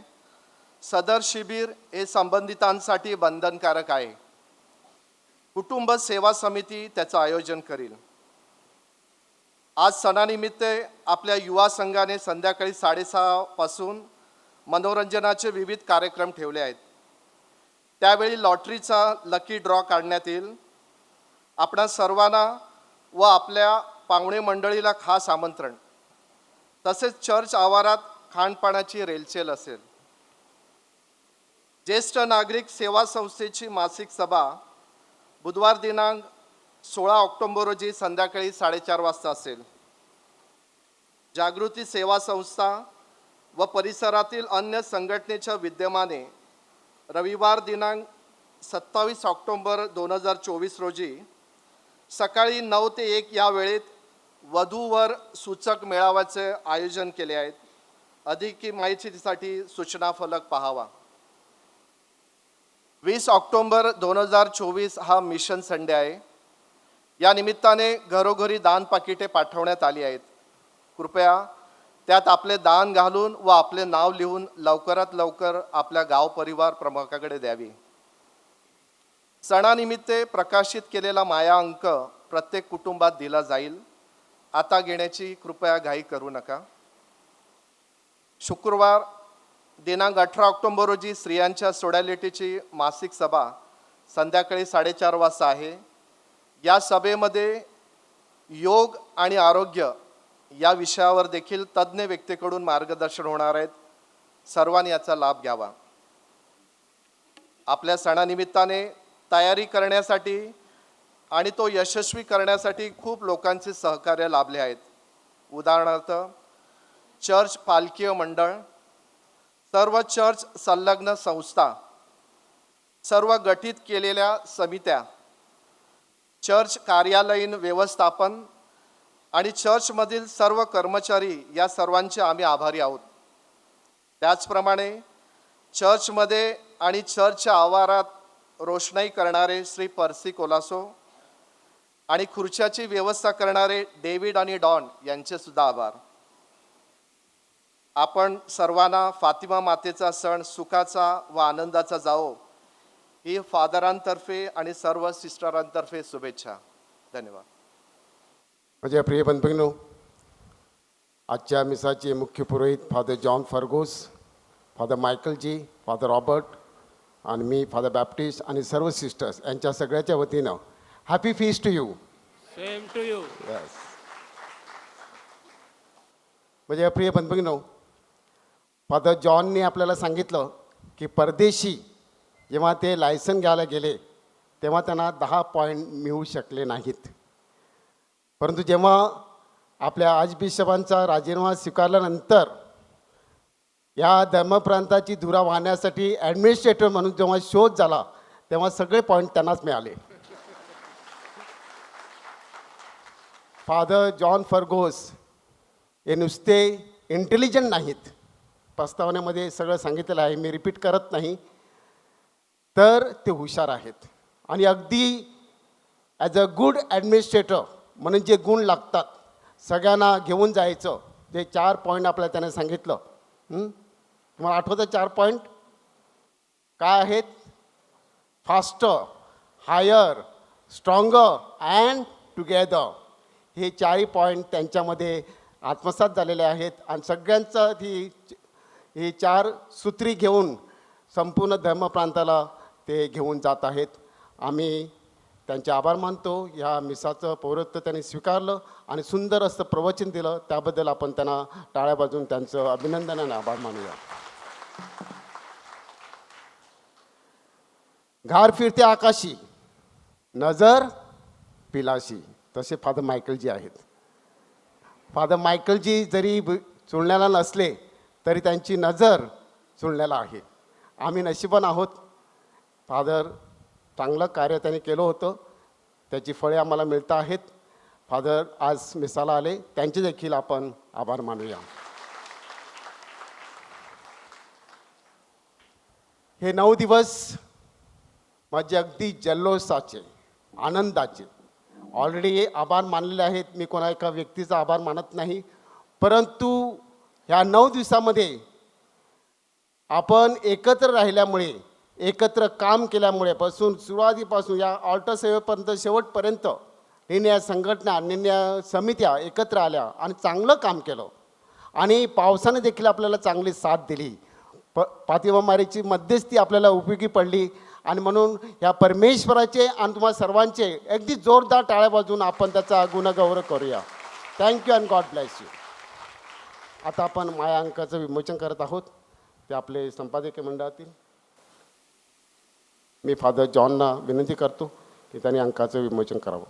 सदर शिबिर हे संबंधितांसाठी बंधनकारक आहे. कुटुंब सेवा समिती त्याचं आयोजन करेल. आज सणानिमित्त आपल्या युवा संघाने संध्याकाळी 6:30 पासून मनोरंजनाचे विविध कार्यक्रम ठेवले आहेत. त्यावेळी लॉटरीचा लकी ड्रॉ काढण्यात येईल. आपणा सर्वांना व आपल्या पाहुणे मंडळीला खास आमंत्रण. तसेच चर्च आवारात खाणपानाची रेलचेल असेल. ज्येष्ठ नागरिक सेवा संस्थेची मासिक सभा बुधवार दिनांक 16 ऑक्टोबर रोजी संध्याकाळी 4:30 वाजता असेल. जागृती सेवा संस्था व परिसरातील अन्य संघटनेच्या विद्यमाने रविवार दिनांक 27 ऑक्टोंबर 2024 रोजी सकाळी 9 ते 1 या वेळेत वधूवर सूचक मेळाव्याचे आयोजन केले आहेत. अधिक माहितीसाठी सूचना फलक पाहावा. 20 ऑक्टोंबर 2024 हा मिशन संडे आहे. या निमित्ताने घरोघरी दान पाकिटे पाठवण्यात आली आहेत. कृपया त्यात आपले दान घालून व आपले नाव लिहून लवकरात लवकर आपल्या गाव परिवार प्रमुखाकडे द्यावी. सणानिमित्त प्रकाशित केलेला माया अंक प्रत्येक कुटुंबात दिला जाईल. आता घेण्याची कृपया घाई करू नका. शुक्रवार दिनांक 18 ऑक्टोबर रोजी स्त्रियांच्या सोडॅलिटीची मासिक सभा संध्याकाळी 4:30 वाजता आहे. या सभेमध्ये योग आणि आरोग्य या विषयावर देखील तज्ज्ञ व्यक्तीकडून मार्गदर्शन होणार आहेत. सर्वांनी याचा लाभ घ्यावा. आपल्या सणानिमित्ताने तयारी करण्यासाठी आणि तो यशस्वी करण्यासाठी खूप लोकांचे सहकार्य लाभले आहेत. उदाहरणार्थ चर्च पालखी मंडळ, सर्व चर्च संलग्न संस्था, सर्व गठीत केलेल्या समित्या, चर्च कार्यालयीन व्यवस्थापन आणि चर्चमधील सर्व कर्मचारी या सर्वांचे आम्ही आभारी आहोत. त्याचप्रमाणे चर्चमध्ये आणि चर्चच्या आवारात रोषणाई करणारे श्री पर्सी कोलासो आणि खुर्च्याची व्यवस्था करणारे डेव्हिड आणि डॉन यांचे सुद्धा आभार. आपण सर्वांना फातिमा मातेचा सण सुखाचा व आनंदाचा जावो ही फादरांतर्फे आणि सर्व सिस्टरांतर्फे शुभेच्छा. धन्यवाद. माझ्या प्रिय बंधूंनो, आजच्या मिसाचे मुख्य पुरोहित फादर जॉन फर्गोस, फादर मायकल जी, फादर रॉबर्ट आणि मी फादर बॅप्टिस्ट आणि सर्व सिस्टर्स यांच्या सगळ्याच्या वतीनं happy feast to you. Same to you. Yes. माझ्या प्रिय बंधूंनो, फादर जॉनने आपल्याला सांगितलं की परदेशी जेव्हा ते लायसन घ्यायला गेले तेव्हा त्यांना 10 पॉईंट मिळू शकले नाहीत. परंतु जेव्हा आपल्या आर्चबिशपांचा राजीनामा स्वीकारल्यानंतर या धर्मप्रांताची धुरा वाहण्यासाठी ॲडमिनिस्ट्रेटर म्हणून जेव्हा शोध झाला तेव्हा सगळे पॉईंट त्यांनाच मिळाले. फादर जॉन फर्गोस हे नुसते इंटेलिजंट नाहीत, प्रस्तावनेमध्ये सगळं सांगितलेलं आहे, मी रिपीट करत नाही, तर ते हुशार आहेत. आणि अगदी ॲज अ गुड ॲडमिनिस्ट्रेटर म्हणून जे गुण लागतात सगळ्यांना घेऊन जायचं, जे 4 पॉईंट आपल्याला त्याने सांगितलं. तुम्हाला आठवतं 4 पॉईंट काय आहेत? Faster, higher, stronger and together. हे 4 पॉईंट त्यांच्यामध्ये आत्मसात झालेले आहेत आणि सगळ्यांचं ही 4 सूत्री घेऊन संपूर्ण धर्मप्रांताला ते घेऊन जात आहेत. आम्ही त्यांचे आभार मानतो. ह्या मिसाचं पौरत्व त्यांनी स्वीकारलं आणि सुंदर असं प्रवचन दिलं, त्याबद्दल आपण त्यांना टाळ्या वाजवून त्यांचं अभिनंदन आणि आभार मानूया. घार फिरते आकाशी, नजर पिलाशी, तसे फादर मायकलजी आहेत. फादर मायकलजी जरी चुळण्याला नसले तरी त्यांची नजर चुळण्याला आहे. आम्ही नशिबान आहोत. फादर चांगलं कार्य त्यांनी केलं होतं, त्याची फळे आम्हाला मिळत आहेत. फादर आज मिसाला आले, त्यांचे देखील आपण आभार मानूया. हे 9 दिवस माझे अगदी जल्लोषाचे, आनंदाचे. ऑलरेडी आभार मानलेले आहेत. मी कोणा एका व्यक्तीचा आभार मानत नाही, परंतु ह्या 9 दिवसामध्ये आपण एकत्र राहिल्यामुळे, एकत्र काम केल्यामुळे पासून सुरुवातीपासून या ऑल्टर सेवेपर्यंत शेवटपर्यंत निर्णय संघटना, निर्णय समित्या एकत्र आल्या आणि चांगलं काम केलं. आणि पावसाने देखील आपल्याला चांगली साथ दिली. फातिमा मारीची मध्यस्थी आपल्याला उपयोगी पडली. आणि म्हणून या परमेश्वराचे आणि तुम्हाला सर्वांचे अगदी जोरदार टाळ्या वाजवून आपण त्याचा गुणगौरव करूया. Thank you and God bless you. आता आपण माया अंकाचं विमोचन करत आहोत. ते आपले संपादकीय मंडळातील मी फादर जॉनना विनंती करतो की त्यांनी अंकाचं विमोचन करावं.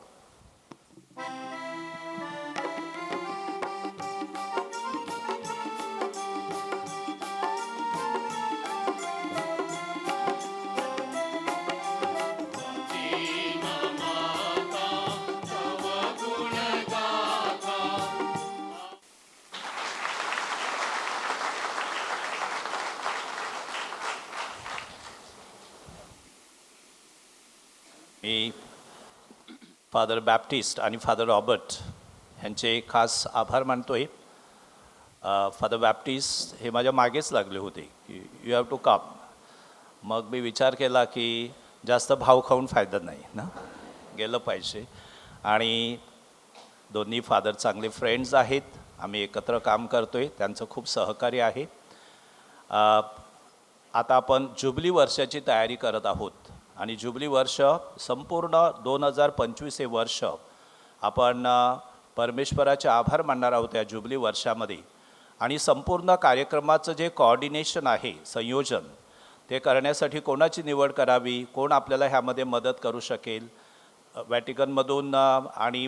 मी फादर बॅप्टिस्ट आणि फादर रॉबर्ट यांचे खास आभार मानतोय. फादर बॅप्टिस्ट हे माझ्या मागेच लागले होते की यू हॅव टू कम. मग मी विचार केला की जास्त भाव खाऊन फायदा नाही ना, गेलं पाहिजे. आणि दोन्ही फादर चांगले फ्रेंड्स आहेत, आम्ही एकत्र काम करतो आहे, त्यांचं खूप सहकार्य आहे. आता आपण जुबली वर्षाची तयारी करत आहोत आणि जुबली वर्ष संपूर्ण 2025 हे वर्ष आपण परमेश्वराचे आभार मानणार आहोत या जुबली वर्षामध्ये. आणि संपूर्ण कार्यक्रमाचं जे कोऑर्डिनेशन आहे, संयोजन, ते करण्यासाठी कोणाची निवड करावी, कोण आपल्याला ह्यामध्ये मदत करू शकेल. व्हॅटिकनमधून आणि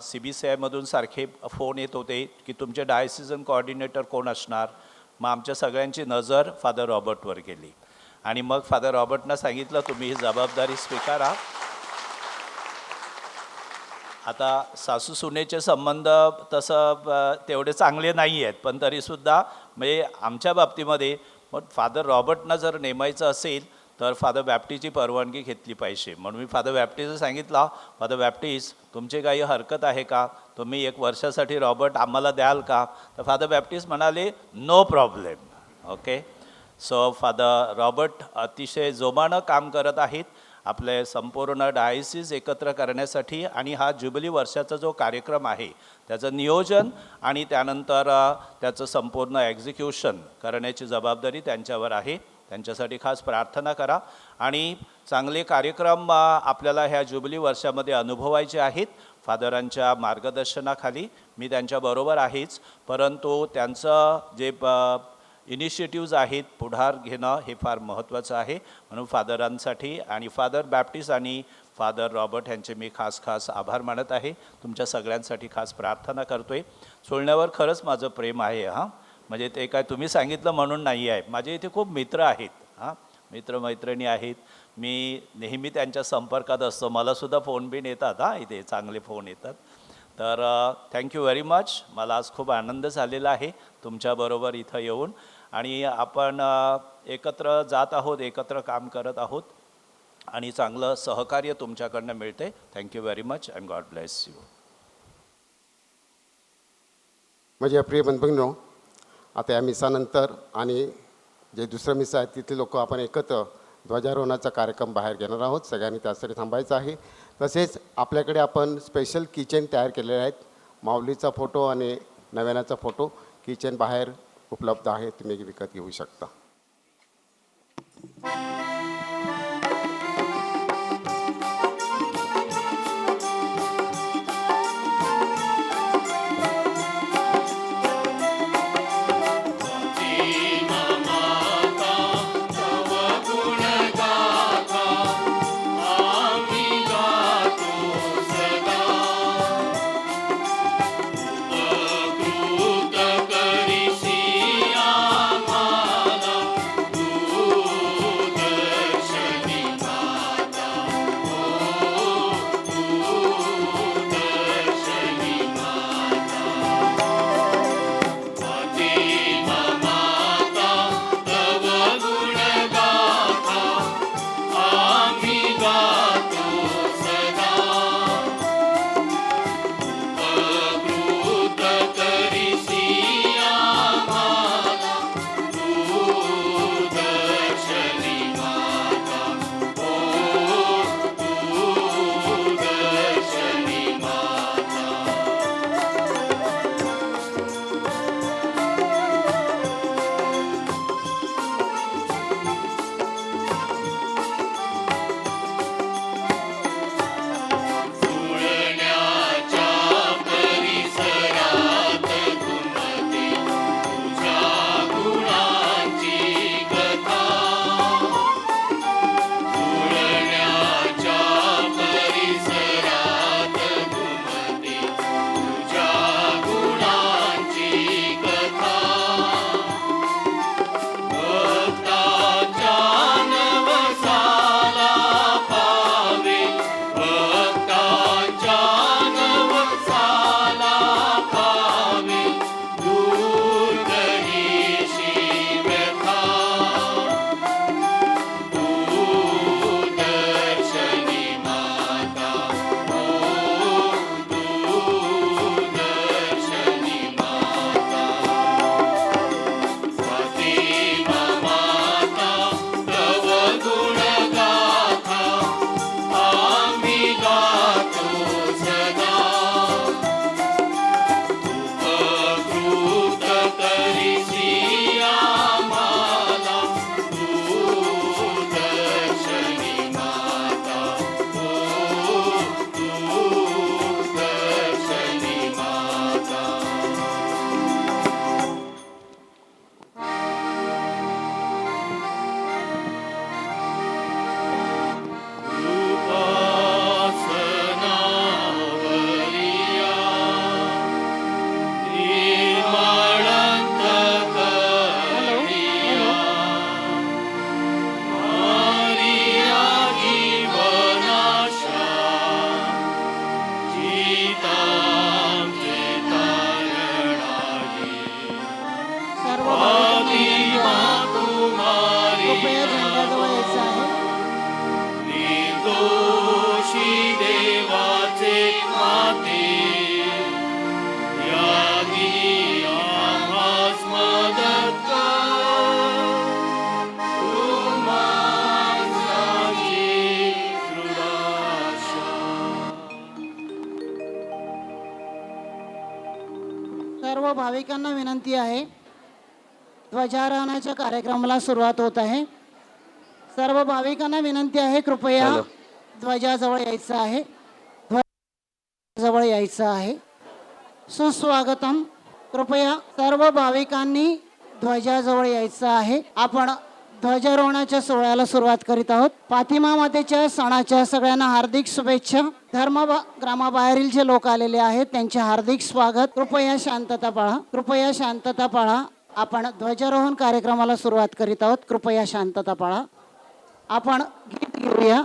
CBCIमधून सारखे फोन येत होते की तुमचे डायसिजन कोऑर्डिनेटर कोण असणार. मग आमच्या सगळ्यांची नजर फादर रॉबर्टवर गेली आणि मग फादर रॉबर्टनं सांगितलं तुम्ही ही जबाबदारी स्वीकारा. आता सासू सुनेचे संबंध तसं तेवढे चांगले नाही आहेत, पण तरीसुद्धा म्हणजे आमच्या बाबतीमध्ये मग फादर रॉबर्टनं जर नेमायचं असेल तर फादर बॅप्टिस्टची परवानगी घेतली पाहिजे. म्हणून मी फादर बॅप्टिस्टला सांगितलं, फादर बॅप्टिस्ट तुमची काही हरकत आहे का, तुम्ही 1 वर्षासाठी रॉबर्ट आम्हाला द्याल का. तर फादर बॅप्टिस्ट म्हणाले no problem. Okay, so father Robert अतिशय जोमानं काम करत आहेत आपले संपूर्ण डायसिस एकत्र करण्यासाठी. आणि हा जुबिली वर्षाचा जो कार्यक्रम आहे त्याचं नियोजन आणि त्यानंतर त्याचं संपूर्ण एक्झिक्युशन करण्याची जबाबदारी त्यांच्यावर आहे. त्यांच्यासाठी खास प्रार्थना करा. आणि चांगले कार्यक्रम आपल्याला ह्या जुबिली वर्षामध्ये अनुभवायचे आहेत. फादरांच्या मार्गदर्शनाखाली मी त्यांच्याबरोबर आहेच, परंतु त्यांचं जे इनिशिएटिव्ज आहेत, पुढार घेणं हे फार महत्त्वाचं आहे. म्हणून फादरांसाठी आणि फादर बॅप्टिस्ट आणि फादर रॉबर्ट यांचे मी खास आभार मानत आहे. तुमच्या सगळ्यांसाठी खास प्रार्थना करतो आहे. सोडण्यावर खरंच माझं प्रेम आहे. म्हणजे ते काय तुम्ही सांगितलं म्हणून नाही आहे. माझे इथे खूप मित्र आहेत, मित्रमैत्रिणी आहेत. मी नेहमी त्यांच्या संपर्कात असतो. मलासुद्धा फोन बिन येतात, इथे चांगले फोन येतात. तर थँक्यू व्हेरी मच. मला आज खूप आनंद झालेला आहे तुमच्याबरोबर इथं येऊन. आणि आपण एकत्र जात आहोत, एकत्र काम करत आहोत आणि चांगलं सहकार्य तुमच्याकडनं मिळते. Thank you very much and God bless you. माझ्या प्रिय बंधूंनो, आता या मिसानंतर आणि जे दुसरं मिसा आहे तिथले लोक आपण एकत्र ध्वजारोहणाचा कार्यक्रम बाहेर घेणार आहोत. सगळ्यांनी त्यासाठी थांबायचं आहे. तसेच आपल्याकडे आपण स्पेशल किचन तयार केलेले आहेत. माऊलीचा फोटो आणि नव्यानाचा फोटो किचन बाहेर उपलब्ध आहे, तुम्ही विकत घेऊ शकता. सर्व भाविकांना विनंती आहे, ध्वजारोहणाच्या कार्यक्रमाला सुरुवात होत आहे. सर्व भाविकांना विनंती आहे, कृपया ध्वजाजवळ यायचं आहे. ध्वजाजवळ यायचं आहे. सुस्वागतम. कृपया सर्व भाविकांनी ध्वजाजवळ यायचं आहे. आपण ध्वजारोहणाच्या सोहळ्याला सुरुवात करीत आहोत. फातिमा मातेच्या सणाच्या सगळ्यांना हार्दिक शुभेच्छा. ग्रामाबाहेरील जे लोक आलेले आहेत त्यांचे हार्दिक स्वागत. कृपया शांतता पाळा. कृपया शांतता पाळा. आपण ध्वजारोहण कार्यक्रमाला सुरुवात करीत आहोत. कृपया शांतता पाळा. आपण गीत घेऊया.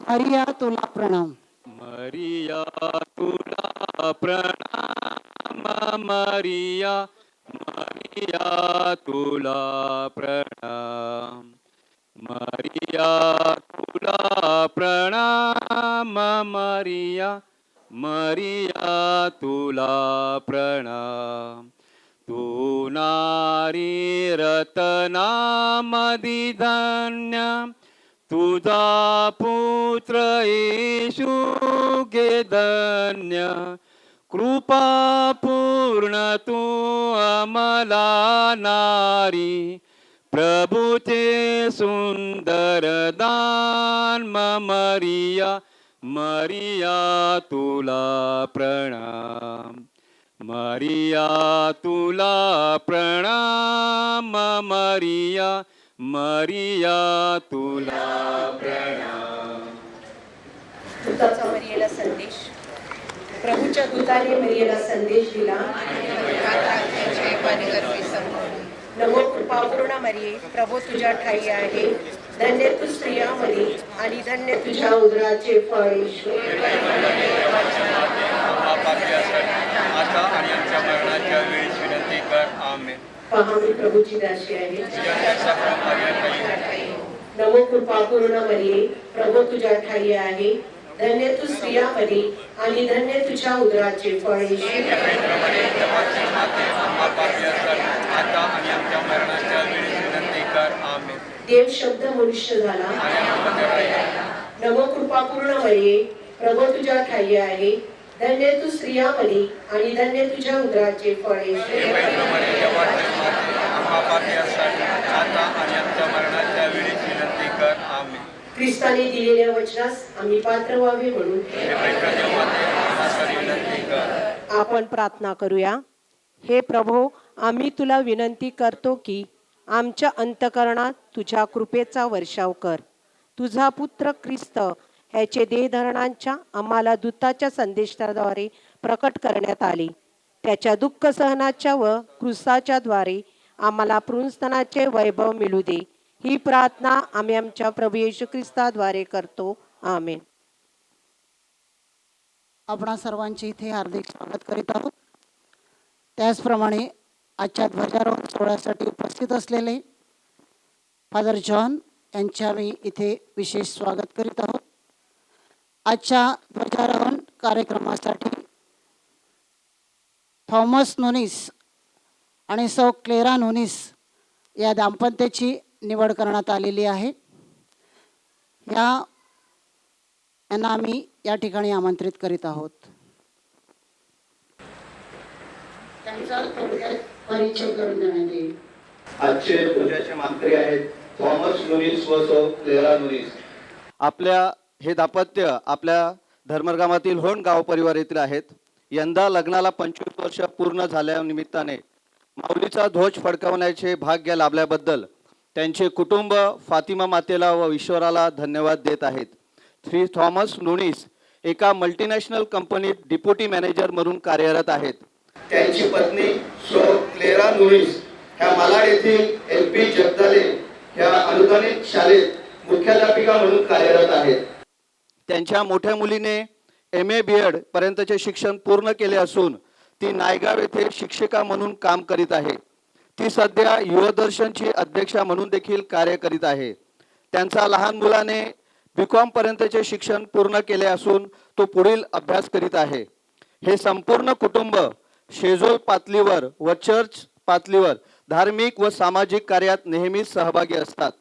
मरिया तुला प्रणाम. मरिया तुला प्रणाम, मरिया मरिया तुला प्रणाम, मरिया तुला प्रणाम, मरिया मरिया तुला प्रणाम. तू नारी रत्नामधी धन्य, तुझा पुत्र येशू गे धन्य. कृपा पूर्ण तू अमला नारी, प्रभूचे सुंदर दान. मरिया मरिया तुला प्रणाम, मरिया तुला प्रणाम, मरिया मरिया तुला प्रणाम. दूताचा मरियेला संदेश. प्रभूच्या दूताने मरियेला संदेश दिला. नमो कृपापूर्ण मरिये, प्रभू तुझ्या ठाई आहे. धन्य तू स्त्रियांमध्ये आणि धन्य तुझ्या उदराचे फळ येशू. आता आणि आमच्या मरणाच्या वेळेस विनंती कर. आमेन. पहा मी प्रभूची दासी आहे. नमो कृपापूर्ण मरिये, प्रभू तुझ्या ठाई आहे. धन्य तू स्त्रियांमध्ये आणि धन्य तुझ्या उदराचे फळ येशू. आता आणि आमच्या मरणाच्या वेळेस विनंती कर. आमेन. देव शब्द मनुष्य झाला. नमो कृपापूर्ण मरिये, प्रभू तुझ्या ठाई आहे. धन्य तू स्त्रियांमध्ये आणि धन्य तुझ्या उदराचे फळ येशू. आता आणि आमच्या मरणाच्या वेळेस विनंती कर. आमेन. ख्रिस्ताने दिलेल्या वचनास आम्ही पात्र व्हावे म्हणून विनंती कर. आपण प्रार्थना करूया. हे प्रभो, आम्ही तुला विनंती करतो की आमच्या अंतःकरणात तुझ्या कृपेचा वर्षाव कर. तुझा पुत्र ख्रिस्त ह्याचे देहधरणांच्या आम्हाला दूताच्या संदेशाद्वारे प्रकट करण्यात आले. त्याच्या दुःख सहनाच्या व क्रूसाच्या द्वारे आम्हाला पुनरुत्थानाचे वैभव मिळू दे. ही प्रार्थना आम्ही आमच्या प्रभू येशू ख्रिस्ताद्वारे करतो. आमेन. आपणा सर्वांचे इथे हार्दिक स्वागत करीत आहोत. त्याचप्रमाणे आजच्या ध्वजारोहण सोहळ्यासाठी उपस्थित असलेले फादर जॉन यांच्या मी इथे विशेष स्वागत करीत आहोत. आजच्या ध्वजारोहण कार्यक्रमासाठी थॉमस नोनीस आणि सौ क्लेरा नोनीस या दाम्पत्याची निवड करण्यात आलेली आहे. यांना आम्ही या ठिकाणी आमंत्रित करीत आहोत. त्यांचा थोडक्यात परिचय करून देण्यात येईल. आजचे पूजाचे मानकरी आहेत थॉमस नोनीस व सौ क्लेरा नोनीस. आपल्या हे दाम्पत्य आपल्या धर्मगामातील होण गाव परिवार येथील आहेत. यंदा लग्नाला 25 वर्ष पूर्ण झाल्या निमित्ताने माऊलीचा ध्वज फडकवण्याचे भाग्य लाभल्याबद्दल त्यांचे कुटुंब फातिमा मातेला व ईश्वराला धन्यवाद देत आहेत. श्री थॉमस नोनीस एका मल्टीनॅशनल कंपनीत डिप्युटी मॅनेजर म्हणून कार्यरत आहेत. त्यांची पत्नी सौ क्लेरा नोनीस ह्या मालाड येथील LP जगदाले ह्या अनुदानित शाळेत मुख्याध्यापिका म्हणून कार्यरत आहेत. त्यांच्या मोठ्या मुलीने MA BEd पर्यंतचे शिक्षण पूर्ण केले असून ती नायगाव येथे शिक्षिका म्हणून काम करीत आहे. ती सध्या युवदर्शनची अध्यक्षा म्हणून देखील कार्य करीत आहे. त्यांचा लहान मुलाने BCom पर्यंतचे शिक्षण पूर्ण केले असून तो पुढील अभ्यास करीत आहे. हे संपूर्ण कुटुंब शेजोल पातळीवर व चर्च पातळीवर धार्मिक व सामाजिक कार्यात नेहमीच सहभागी असतात.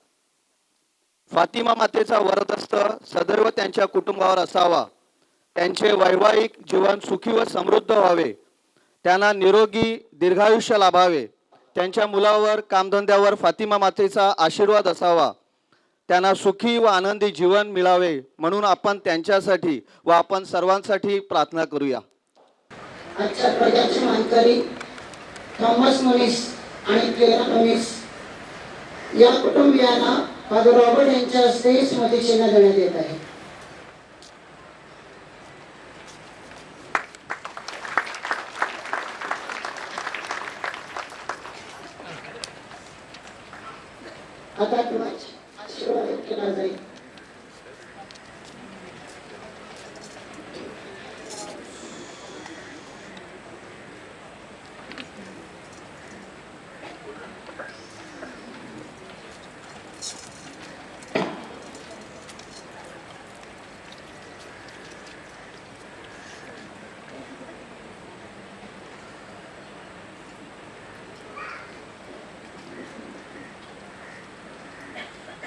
फातिमा मातेचा वरदहस्त सदैव त्यांच्या कुटुंबावर असावा. त्यांचे वैवाहिक जीवन सुखी व समृद्ध व्हावे. त्यांना निरोगी दीर्घायुष्य लाभावे, त्यांच्या मुलावर कामधंद्यावर फातिमा मातेचा आशीर्वाद असावा, त्यांना सुखी व आनंदी जीवन मिळावे म्हणून आपण त्यांच्यासाठी व आपण सर्वांसाठी प्रार्थना करूया. आजच्या प्रजाचे मानकरी थॉमस मुनिस आणि क्लेरा मुनिस या कुटुंबियांना फादर रॉबर्ट यांच्या हस्ते स्मृतिचिन्ह देण्यात येत आहे. आता तुम्हाला आशीर्वाद केला जाईल.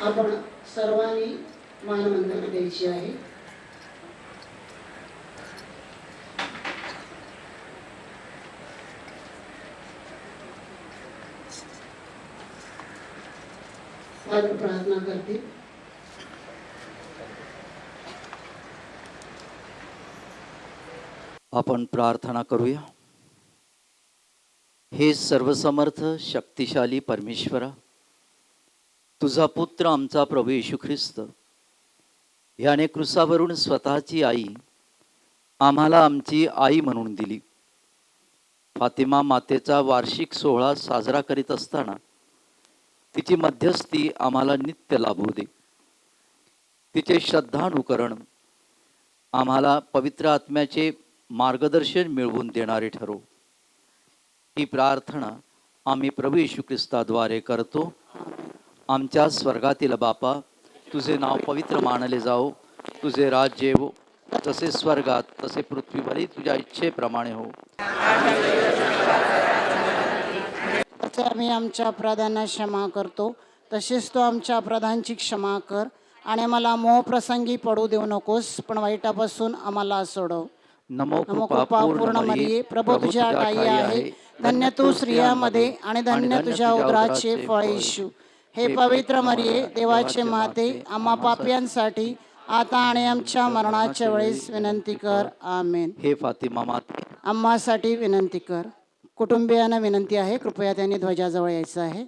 आपण सर्वांनी मानवंदना द्यायची आहे. फादर प्रार्थना करते. आपण प्रार्थना करूया. हे सर्वसमर्थ शक्तिशाली परमेश्वरा, तुझा पुत्र आमचा प्रभू येशू ख्रिस्त याने क्रूसावरून स्वतःची आई आम्हाला आमची आई म्हणून दिली. फातिमा मातेचा वार्षिक सोहळा साजरा करीत असताना तिची मध्यस्थी आम्हाला नित्य लाभू दे. तिचे श्रद्धानुकरण आम्हाला पवित्र आत्म्याचे मार्गदर्शन मिळवून देणारे ठरो. ही प्रार्थना आम्ही प्रभू येशू ख्रिस्ताद्वारे करतो. आमच्या स्वर्गातील बापा, तुझे नाव पवित्र मानले जाओ, तुझे राज्य येवो, जसे स्वर्गात तसे पृथ्वीवरही तुझ्या इच्छेप्रमाणे हो. आम्ही आमच्या अपराधांना क्षमा करतो, तसेच तो आमच्या अपराधांची क्षमा कर, आणि मला मोह प्रसंगी पडू देऊ नकोस, पण वाईटापासून आम्हाला सोडव. नमो कृपा पूर्ण मरिये, प्रभू तुझ्या ठाई आहे, धन्य तू स्त्रियांमध्ये आणि धन्य तुझ्या उदराचे फळ येशू. हे पवित्र मरिये, देवाचे माते, आम्हा पापियांसाठी आता आणि आमच्या मरणाच्या वेळेस विनंती कर. आमेन. हे फातिमा माते, आम्हासाठी विनंती कर. कुटुंबियांना विनंती आहे, कृपया त्यांनी ध्वजाजवळ यायचं आहे.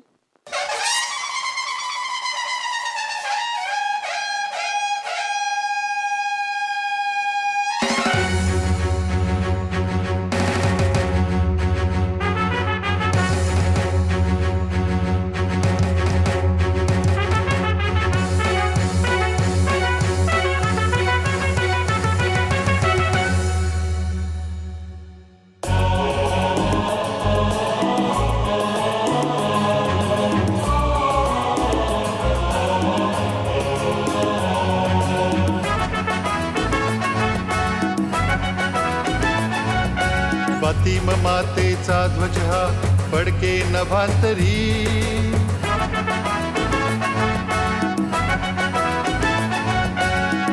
फातिमा मातेचा ध्वज हा फडके नभांतरी,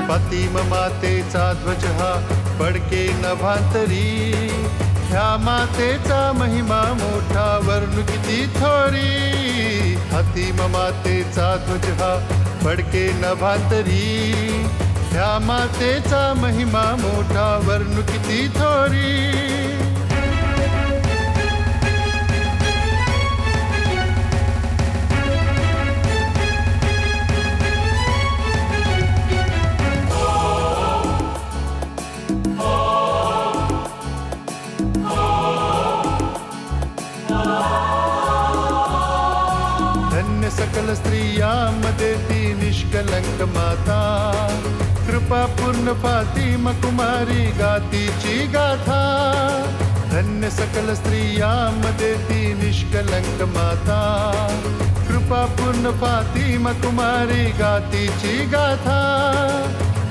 फातिमा मातेचा ध्वज हा फडके नभांतरी. ह्या मातेचा महिमा मोठा वर्णू किती थोरी. फातिमा मातेचा ध्वज हा फडके नभांतरी. ह्या मातेचा महिमा मोठा वर्णू किती थोरी. सकल स्त्रियांमध्ये ती निष्कलंक माता, कृपा पूर्ण फातिमा कुमारी गातीची गाथा. धन्य सकल स्त्रियांमध्ये ती निष्कलंक माता, कृपा पूर्ण फातिमा कुमारी गातीची गाथा.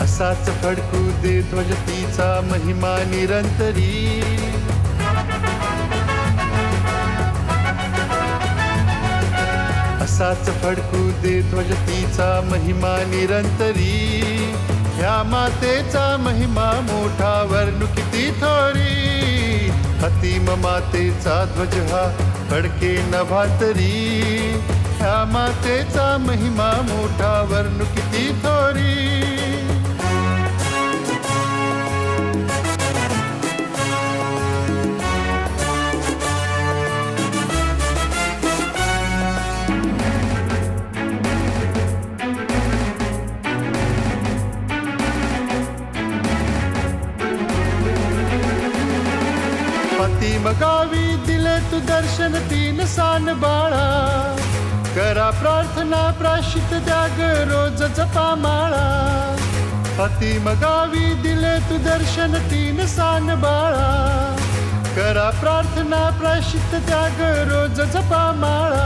असाच फडकू दे ध्वज तिचा महिमा निरंतरी. असाच फडकू दे ध्वज तिचा महिमा निरंतरी. ह्या मातेचा महिमा मोठा वर्णू किती थोरी. फतिम मातेचा ध्वज हा फडके नभातरी, ह्या मातेचा महिमा मोठा वर्णू किती थोरी. फतिम गावी दिले तू दर्शन तीन सान बाळा, करा प्रार्थना प्राशित द्या ग रोज जपा माळा. फतिम गावी दिले तू दर्शन तीन सान बाळा, करा प्रार्थना प्राशित द्या ग रोज जपा माळा.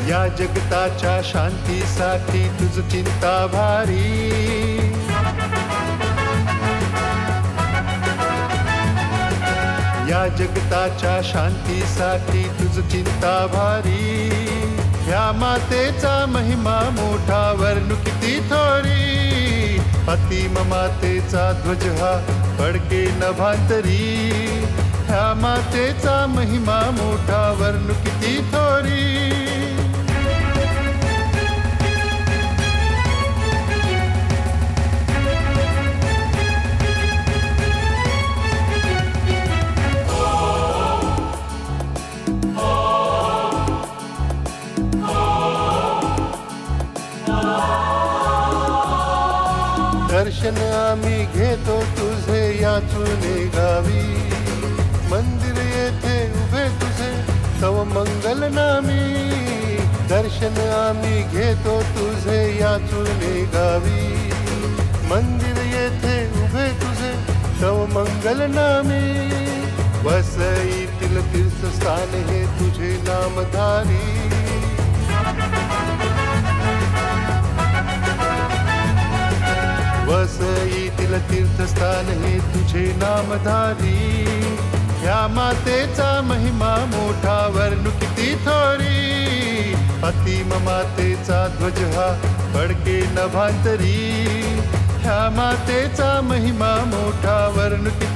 या जगताच्या शांतीसाठी तुझ चिंता भारी, या जगताच्या शांतीसाठी तुझ चिंता भारी. ह्या मातेचा महिमा मोठा वर्णू किती थोरी. फतिम मातेचा ध्वज हा फडके नभांतरी, ह्या मातेचा महिमा मोठा वर्णू किती थोरी. दर्शन आम्ही घेतो तुझे याचुने गावी, मंदिर येथे उभे तुझे तव मंगल नामी. दर्शन आम्ही घेतो तुझे याचुने गावी, मंदिर येथे उभे तुझे तव मंगल नामी. वसईतील तीर्थस्थान हे तुझे नामधारी, वसईतील तीर्थस्थान हे तुझे नामधारी. ह्या मातेचा महिमा मोठा वर्णू किती थोरी. फतिम मातेचा ध्वज हा फडके नभांतरी, ह्या मातेचा महिमा मोठा वर्णू किती